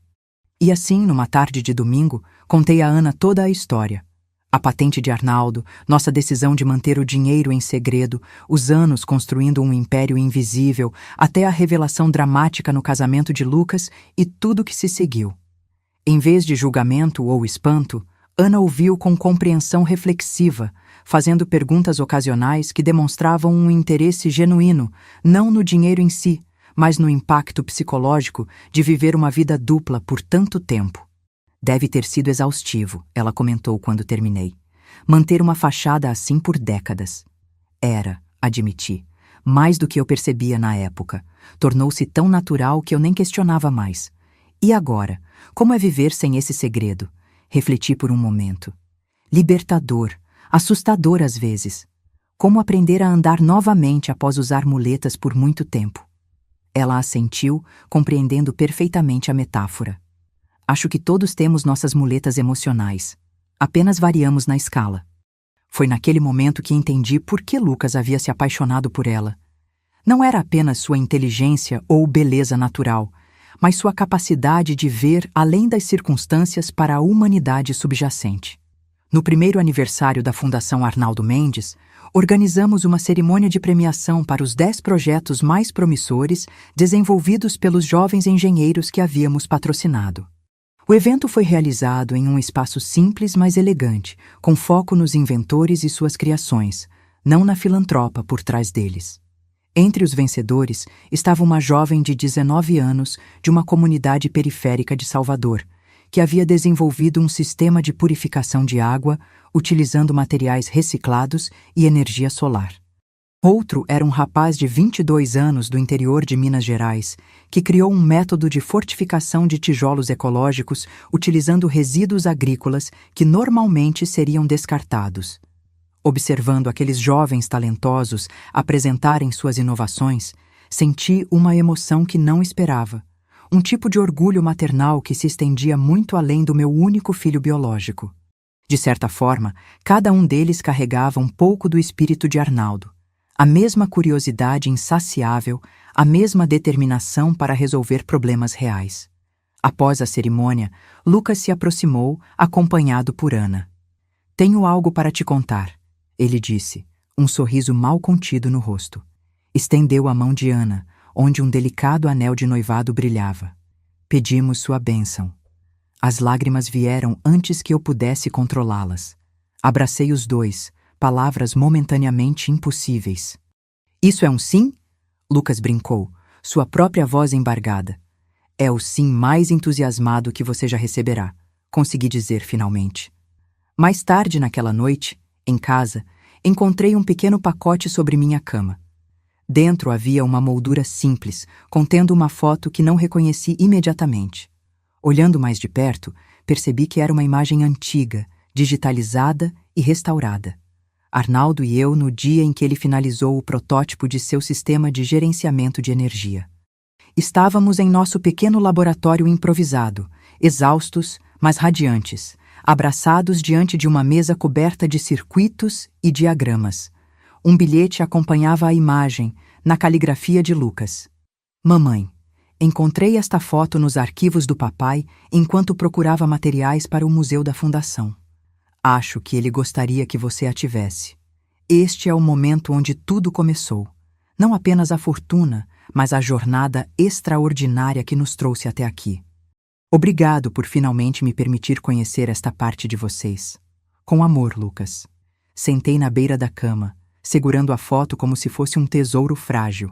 E assim, numa tarde de domingo, contei a Ana toda a história. A patente de Arnaldo, nossa decisão de manter o dinheiro em segredo, os anos construindo um império invisível, até a revelação dramática no casamento de Lucas e tudo que se seguiu. Em vez de julgamento ou espanto, Ana ouviu com compreensão reflexiva, fazendo perguntas ocasionais que demonstravam um interesse genuíno, não no dinheiro em si, mas no impacto psicológico de viver uma vida dupla por tanto tempo. "Deve ter sido exaustivo", ela comentou quando terminei. "Manter uma fachada assim por décadas." "Era", admiti, mais do que eu percebia na época. Tornou-se tão natural que eu nem questionava mais. E agora, como é viver sem esse segredo? Refleti por um momento. Libertador, assustador às vezes. Como aprender a andar novamente após usar muletas por muito tempo. Ela assentiu, compreendendo perfeitamente a metáfora. Acho que todos temos nossas muletas emocionais. Apenas variamos na escala. Foi naquele momento que entendi por que Lucas havia se apaixonado por ela. Não era apenas sua inteligência ou beleza natural, mas sua capacidade de ver além das circunstâncias para a humanidade subjacente. No primeiro aniversário da Fundação Arnaldo Mendes, organizamos uma cerimônia de premiação para os 10 projetos mais promissores desenvolvidos pelos jovens engenheiros que havíamos patrocinado. O evento foi realizado em um espaço simples, mas elegante, com foco nos inventores e suas criações, não na filantropa por trás deles. Entre os vencedores estava uma jovem de 19 anos de uma comunidade periférica de Salvador, que havia desenvolvido um sistema de purificação de água utilizando materiais reciclados e energia solar. Outro era um rapaz de 22 anos do interior de Minas Gerais, que criou um método de fortificação de tijolos ecológicos utilizando resíduos agrícolas que normalmente seriam descartados. Observando aqueles jovens talentosos apresentarem suas inovações, senti uma emoção que não esperava, um tipo de orgulho maternal que se estendia muito além do meu único filho biológico. De certa forma, cada um deles carregava um pouco do espírito de Arnaldo, a mesma curiosidade insaciável, a mesma determinação para resolver problemas reais. Após a cerimônia, Lucas se aproximou, acompanhado por Ana. "Tenho algo para te contar", ele disse, um sorriso mal contido no rosto. Estendeu a mão de Ana, onde um delicado anel de noivado brilhava. Pedimos sua bênção. As lágrimas vieram antes que eu pudesse controlá-las. Abracei os dois, palavras momentaneamente impossíveis. "Isso é um sim?" Lucas brincou, sua própria voz embargada. "É o sim mais entusiasmado que você já receberá", consegui dizer finalmente. Mais tarde naquela noite, em casa, encontrei um pequeno pacote sobre minha cama. Dentro havia uma moldura simples, contendo uma foto que não reconheci imediatamente. Olhando mais de perto, percebi que era uma imagem antiga, digitalizada e restaurada. Arnaldo e eu no dia em que ele finalizou o protótipo de seu sistema de gerenciamento de energia. Estávamos em nosso pequeno laboratório improvisado, exaustos, mas radiantes, abraçados diante de uma mesa coberta de circuitos e diagramas. Um bilhete acompanhava a imagem, na caligrafia de Lucas. "Mamãe, encontrei esta foto nos arquivos do papai enquanto procurava materiais para o museu da fundação. Acho que ele gostaria que você a tivesse. Este é o momento onde tudo começou. Não apenas a fortuna, mas a jornada extraordinária que nos trouxe até aqui. Obrigado por finalmente me permitir conhecer esta parte de vocês. Com amor, Lucas." Sentei na beira da cama, segurando a foto como se fosse um tesouro frágil.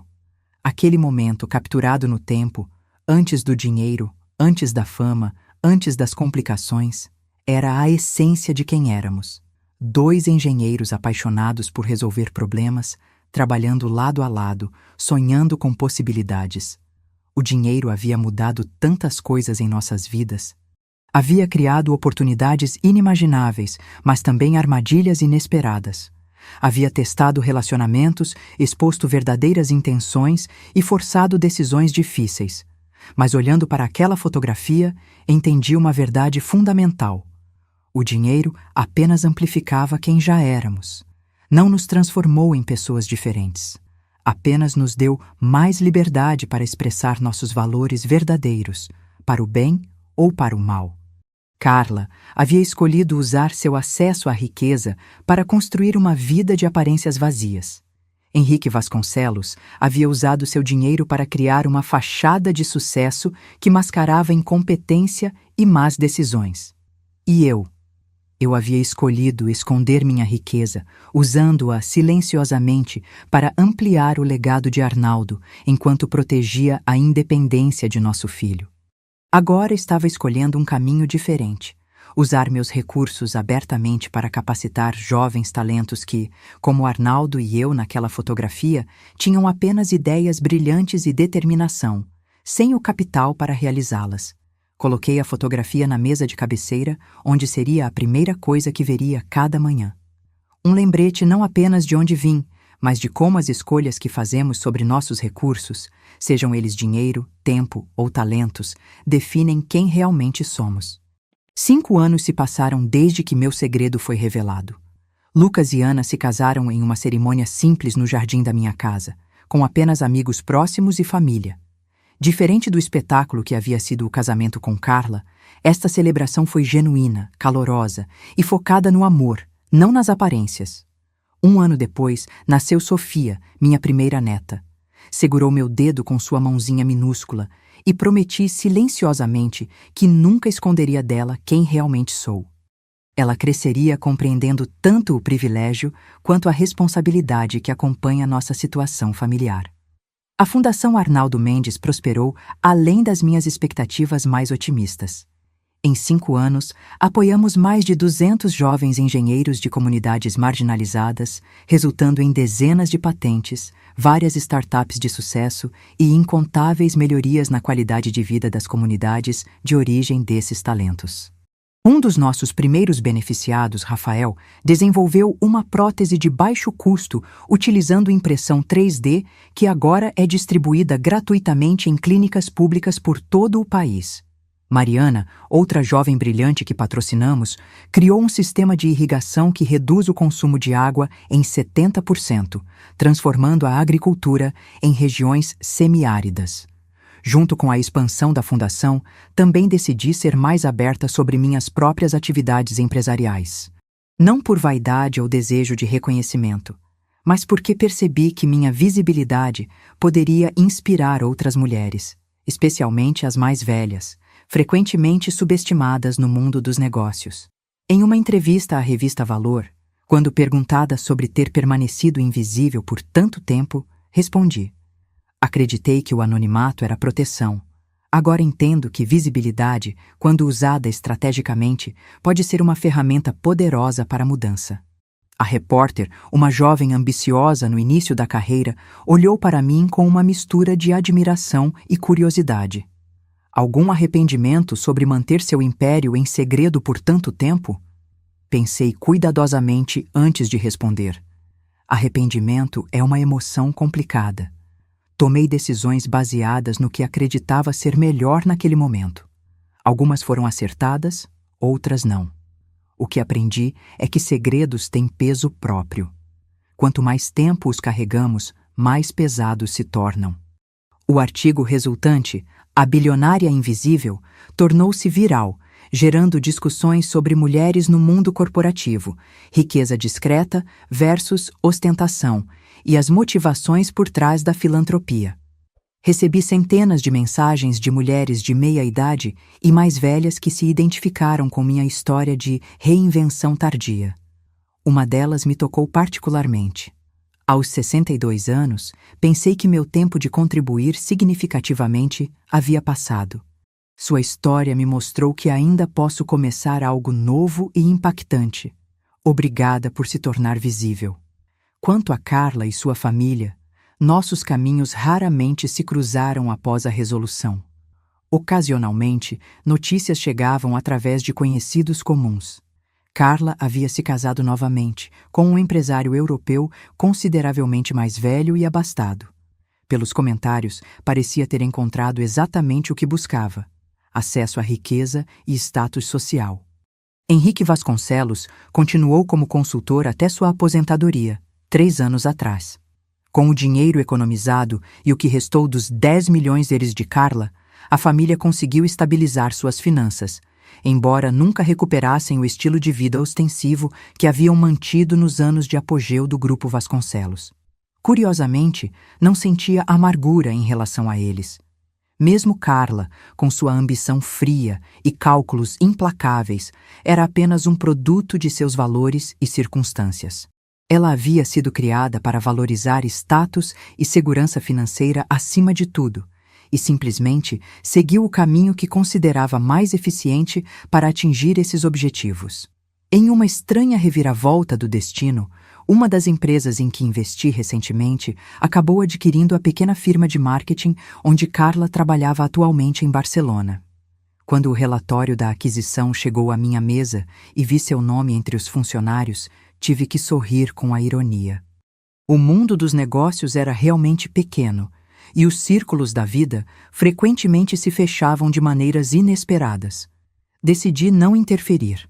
Aquele momento capturado no tempo, antes do dinheiro, antes da fama, antes das complicações, era a essência de quem éramos. 2 engenheiros apaixonados por resolver problemas, trabalhando lado a lado, sonhando com possibilidades. O dinheiro havia mudado tantas coisas em nossas vidas. Havia criado oportunidades inimagináveis, mas também armadilhas inesperadas. Havia testado relacionamentos, exposto verdadeiras intenções e forçado decisões difíceis. Mas olhando para aquela fotografia, entendi uma verdade fundamental. O dinheiro apenas amplificava quem já éramos. Não nos transformou em pessoas diferentes. Apenas nos deu mais liberdade para expressar nossos valores verdadeiros, para o bem ou para o mal. Carla havia escolhido usar seu acesso à riqueza para construir uma vida de aparências vazias. Henrique Vasconcelos havia usado seu dinheiro para criar uma fachada de sucesso que mascarava incompetência e más decisões. E eu havia escolhido esconder minha riqueza, usando-a silenciosamente para ampliar o legado de Arnaldo, enquanto protegia a independência de nosso filho. Agora estava escolhendo um caminho diferente, usar meus recursos abertamente para capacitar jovens talentos que, como Arnaldo e eu naquela fotografia, tinham apenas ideias brilhantes e determinação, sem o capital para realizá-las. Coloquei a fotografia na mesa de cabeceira, onde seria a primeira coisa que veria cada manhã. Um lembrete não apenas de onde vim, mas de como as escolhas que fazemos sobre nossos recursos, sejam eles dinheiro, tempo ou talentos, definem quem realmente somos. 5 anos se passaram desde que meu segredo foi revelado. Lucas e Ana se casaram em uma cerimônia simples no jardim da minha casa, com apenas amigos próximos e família. Diferente do espetáculo que havia sido o casamento com Carla, esta celebração foi genuína, calorosa e focada no amor, não nas aparências. 1 ano depois, nasceu Sofia, minha primeira neta. Segurou meu dedo com sua mãozinha minúscula e prometi silenciosamente que nunca esconderia dela quem realmente sou. Ela cresceria compreendendo tanto o privilégio quanto a responsabilidade que acompanha nossa situação familiar. A Fundação Arnaldo Mendes prosperou além das minhas expectativas mais otimistas. Em 5 anos, apoiamos mais de 200 jovens engenheiros de comunidades marginalizadas, resultando em dezenas de patentes, várias startups de sucesso e incontáveis melhorias na qualidade de vida das comunidades de origem desses talentos. Um dos nossos primeiros beneficiados, Rafael, desenvolveu uma prótese de baixo custo utilizando impressão 3D que agora é distribuída gratuitamente em clínicas públicas por todo o país. Mariana, outra jovem brilhante que patrocinamos, criou um sistema de irrigação que reduz o consumo de água em 70%, transformando a agricultura em regiões semiáridas. Junto com a expansão da Fundação, também decidi ser mais aberta sobre minhas próprias atividades empresariais. Não por vaidade ou desejo de reconhecimento, mas porque percebi que minha visibilidade poderia inspirar outras mulheres, especialmente as mais velhas, frequentemente subestimadas no mundo dos negócios. Em uma entrevista à revista Valor, quando perguntada sobre ter permanecido invisível por tanto tempo, respondi: acreditei que o anonimato era proteção. Agora entendo que visibilidade, quando usada estrategicamente, pode ser uma ferramenta poderosa para a mudança. A repórter, uma jovem ambiciosa no início da carreira, olhou para mim com uma mistura de admiração e curiosidade. Algum arrependimento sobre manter seu império em segredo por tanto tempo? Pensei cuidadosamente antes de responder. Arrependimento é uma emoção complicada. Tomei decisões baseadas no que acreditava ser melhor naquele momento. Algumas foram acertadas, outras não. O que aprendi é que segredos têm peso próprio. Quanto mais tempo os carregamos, mais pesados se tornam. O artigo resultante, A Bilionária Invisível, tornou-se viral, gerando discussões sobre mulheres no mundo corporativo, riqueza discreta versus ostentação, e as motivações por trás da filantropia. Recebi centenas de mensagens de mulheres de meia idade e mais velhas que se identificaram com minha história de reinvenção tardia. Uma delas me tocou particularmente. Aos 62 anos, pensei que meu tempo de contribuir significativamente havia passado. Sua história me mostrou que ainda posso começar algo novo e impactante. Obrigada por se tornar visível. Quanto a Carla e sua família, nossos caminhos raramente se cruzaram após a resolução. Ocasionalmente, notícias chegavam através de conhecidos comuns. Carla havia se casado novamente, com um empresário europeu consideravelmente mais velho e abastado. Pelos comentários, parecia ter encontrado exatamente o que buscava: acesso à riqueza e status social. Henrique Vasconcelos continuou como consultor até sua aposentadoria, 3 anos atrás. Com o dinheiro economizado e o que restou dos 10 milhões deles de Carla, a família conseguiu estabilizar suas finanças, embora nunca recuperassem o estilo de vida ostensivo que haviam mantido nos anos de apogeu do Grupo Vasconcelos. Curiosamente, não sentia amargura em relação a eles. Mesmo Carla, com sua ambição fria e cálculos implacáveis, era apenas um produto de seus valores e circunstâncias. Ela havia sido criada para valorizar status e segurança financeira acima de tudo, e simplesmente seguiu o caminho que considerava mais eficiente para atingir esses objetivos. Em uma estranha reviravolta do destino, uma das empresas em que investi recentemente acabou adquirindo a pequena firma de marketing onde Carla trabalhava atualmente em Barcelona. Quando o relatório da aquisição chegou à minha mesa e vi seu nome entre os funcionários, tive que sorrir com a ironia. O mundo dos negócios era realmente pequeno, e os círculos da vida frequentemente se fechavam de maneiras inesperadas. Decidi não interferir.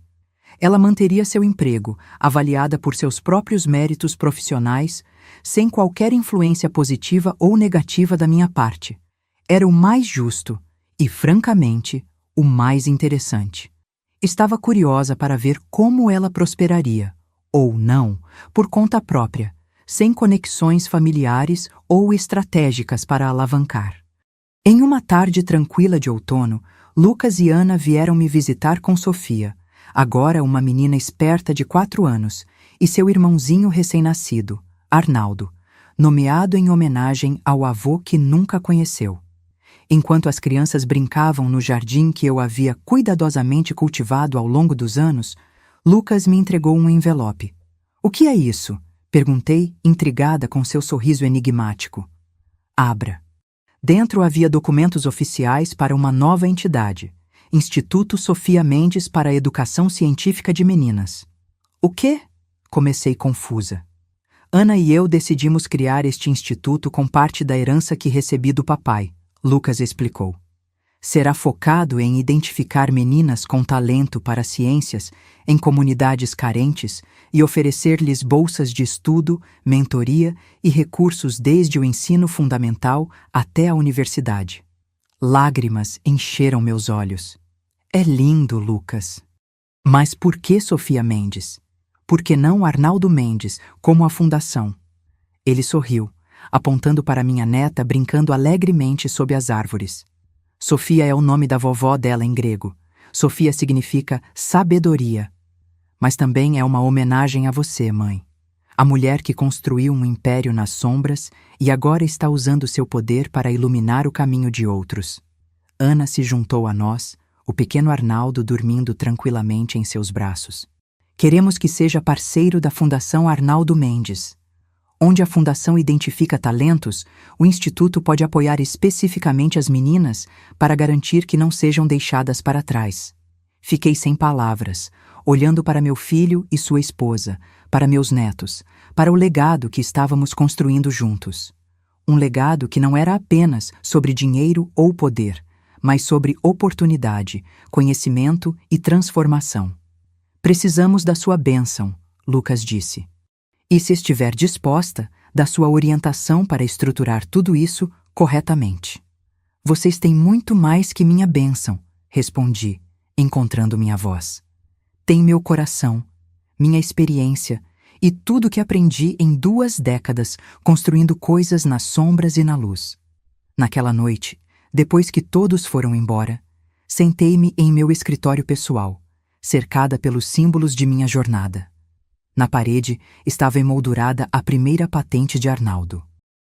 Ela manteria seu emprego, avaliada por seus próprios méritos profissionais, sem qualquer influência positiva ou negativa da minha parte. Era o mais justo e, francamente, o mais interessante. Estava curiosa para ver como ela prosperaria, ou não, por conta própria, sem conexões familiares ou estratégicas para alavancar. Em uma tarde tranquila de outono, Lucas e Ana vieram me visitar com Sofia, agora uma menina esperta de 4 anos, e seu irmãozinho recém-nascido, Arnaldo, nomeado em homenagem ao avô que nunca conheceu. Enquanto as crianças brincavam no jardim que eu havia cuidadosamente cultivado ao longo dos anos, Lucas me entregou um envelope. "O que é isso?" perguntei, intrigada com seu sorriso enigmático. "Abra." Dentro havia documentos oficiais para uma nova entidade, Instituto Sofia Mendes para a Educação Científica de Meninas. "O quê?" comecei confusa. "Ana e eu decidimos criar este instituto com parte da herança que recebi do papai", Lucas explicou. "Será focado em identificar meninas com talento para ciências em comunidades carentes e oferecer-lhes bolsas de estudo, mentoria e recursos desde o ensino fundamental até a universidade." Lágrimas encheram meus olhos. "É lindo, Lucas." "Mas por que Sofia Mendes? Por que não Arnaldo Mendes, como a fundação?" Ele sorriu, apontando para minha neta brincando alegremente sob as árvores. "Sofia é o nome da vovó dela em grego. Sofia significa sabedoria. Mas também é uma homenagem a você, mãe. A mulher que construiu um império nas sombras e agora está usando seu poder para iluminar o caminho de outros." Ana se juntou a nós, o pequeno Arnaldo dormindo tranquilamente em seus braços. "Queremos que seja parceiro da Fundação Arnaldo Mendes. Onde a Fundação identifica talentos, o Instituto pode apoiar especificamente as meninas para garantir que não sejam deixadas para trás." Fiquei sem palavras, olhando para meu filho e sua esposa, para meus netos, para o legado que estávamos construindo juntos. Um legado que não era apenas sobre dinheiro ou poder, mas sobre oportunidade, conhecimento e transformação. "Precisamos da sua bênção", Lucas disse. "E se estiver disposta, da sua orientação para estruturar tudo isso corretamente." "Vocês têm muito mais que minha bênção", respondi, encontrando minha voz. "Tem meu coração, minha experiência e tudo que aprendi em 2 décadas construindo coisas nas sombras e na luz." Naquela noite, depois que todos foram embora, sentei-me em meu escritório pessoal, cercada pelos símbolos de minha jornada. Na parede estava emoldurada a primeira patente de Arnaldo.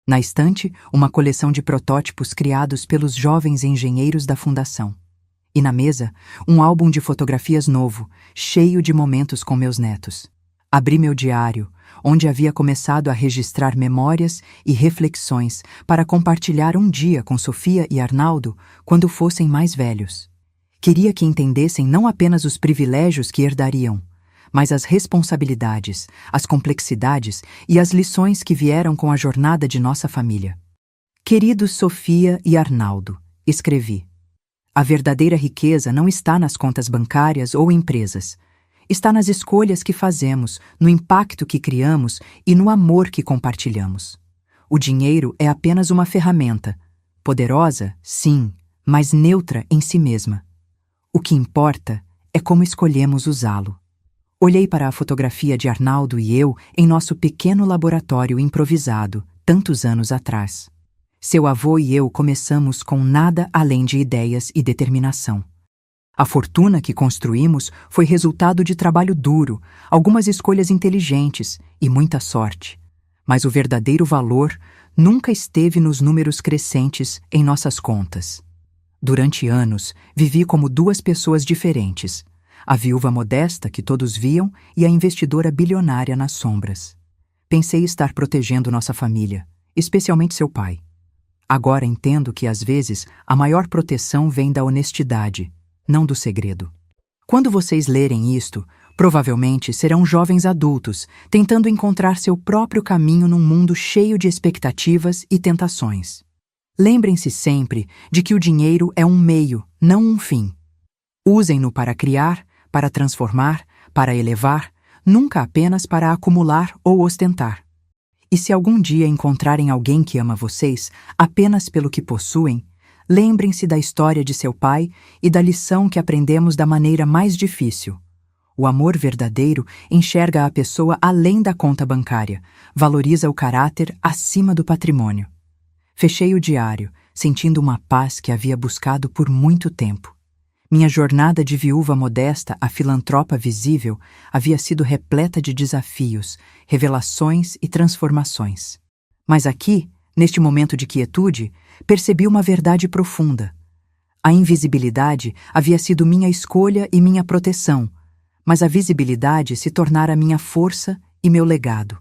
Na estante, uma coleção de protótipos criados pelos jovens engenheiros da Fundação. E na mesa, um álbum de fotografias novo, cheio de momentos com meus netos. Abri meu diário, onde havia começado a registrar memórias e reflexões para compartilhar um dia com Sofia e Arnaldo quando fossem mais velhos. Queria que entendessem não apenas os privilégios que herdariam, mas as responsabilidades, as complexidades e as lições que vieram com a jornada de nossa família. "Queridos Sofia e Arnaldo", escrevi. "A verdadeira riqueza não está nas contas bancárias ou empresas. Está nas escolhas que fazemos, no impacto que criamos e no amor que compartilhamos. O dinheiro é apenas uma ferramenta, poderosa, sim, mas neutra em si mesma. O que importa é como escolhemos usá-lo." Olhei para a fotografia de Arnaldo e eu em nosso pequeno laboratório improvisado, tantos anos atrás. Seu avô e eu começamos com nada além de ideias e determinação. A fortuna que construímos foi resultado de trabalho duro, algumas escolhas inteligentes e muita sorte. Mas o verdadeiro valor nunca esteve nos números crescentes em nossas contas. Durante anos, vivi como 2 pessoas diferentes: a viúva modesta que todos viam e a investidora bilionária nas sombras. Pensei estar protegendo nossa família, especialmente seu pai. Agora entendo que, às vezes, a maior proteção vem da honestidade, não do segredo. Quando vocês lerem isto, Provavelmente serão jovens adultos, tentando encontrar seu próprio caminho num mundo cheio de expectativas e tentações. Lembrem-se sempre de que o dinheiro é um meio, não um fim. Usem-no para criar, para transformar, para elevar, nunca apenas para acumular ou ostentar. E se algum dia encontrarem alguém que ama vocês apenas pelo que possuem, lembrem-se da história de seu pai e da lição que aprendemos da maneira mais difícil. O amor verdadeiro enxerga a pessoa além da conta bancária, valoriza o caráter acima do patrimônio. Fechei o diário, sentindo uma paz que havia buscado por muito tempo. Minha jornada de viúva modesta a filantropa visível havia sido repleta de desafios, revelações e transformações. Mas aqui, neste momento de quietude, percebi uma verdade profunda. A invisibilidade havia sido minha escolha e minha proteção, mas a visibilidade se tornara minha força e meu legado.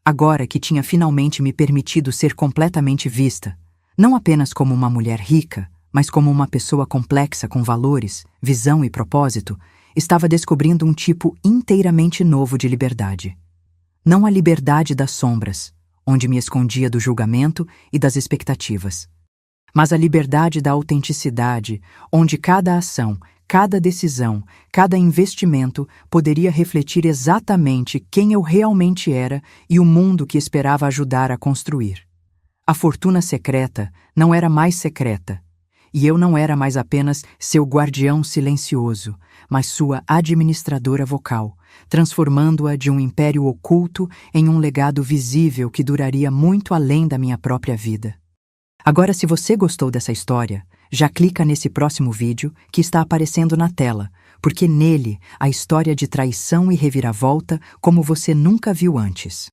Agora que tinha finalmente me permitido ser completamente vista, não apenas como uma mulher rica, mas como uma pessoa complexa com valores, visão e propósito, estava descobrindo um tipo inteiramente novo de liberdade. Não a liberdade das sombras, onde me escondia do julgamento e das expectativas, mas a liberdade da autenticidade, onde cada ação, cada decisão, cada investimento poderia refletir exatamente quem eu realmente era e o mundo que esperava ajudar a construir. A fortuna secreta não era mais secreta, e eu não era mais apenas seu guardião silencioso, mas sua administradora vocal, transformando-a de um império oculto em um legado visível que duraria muito além da minha própria vida. Agora, se você gostou dessa história, já clica nesse próximo vídeo que está aparecendo na tela, porque nele a história de traição e reviravolta como você nunca viu antes.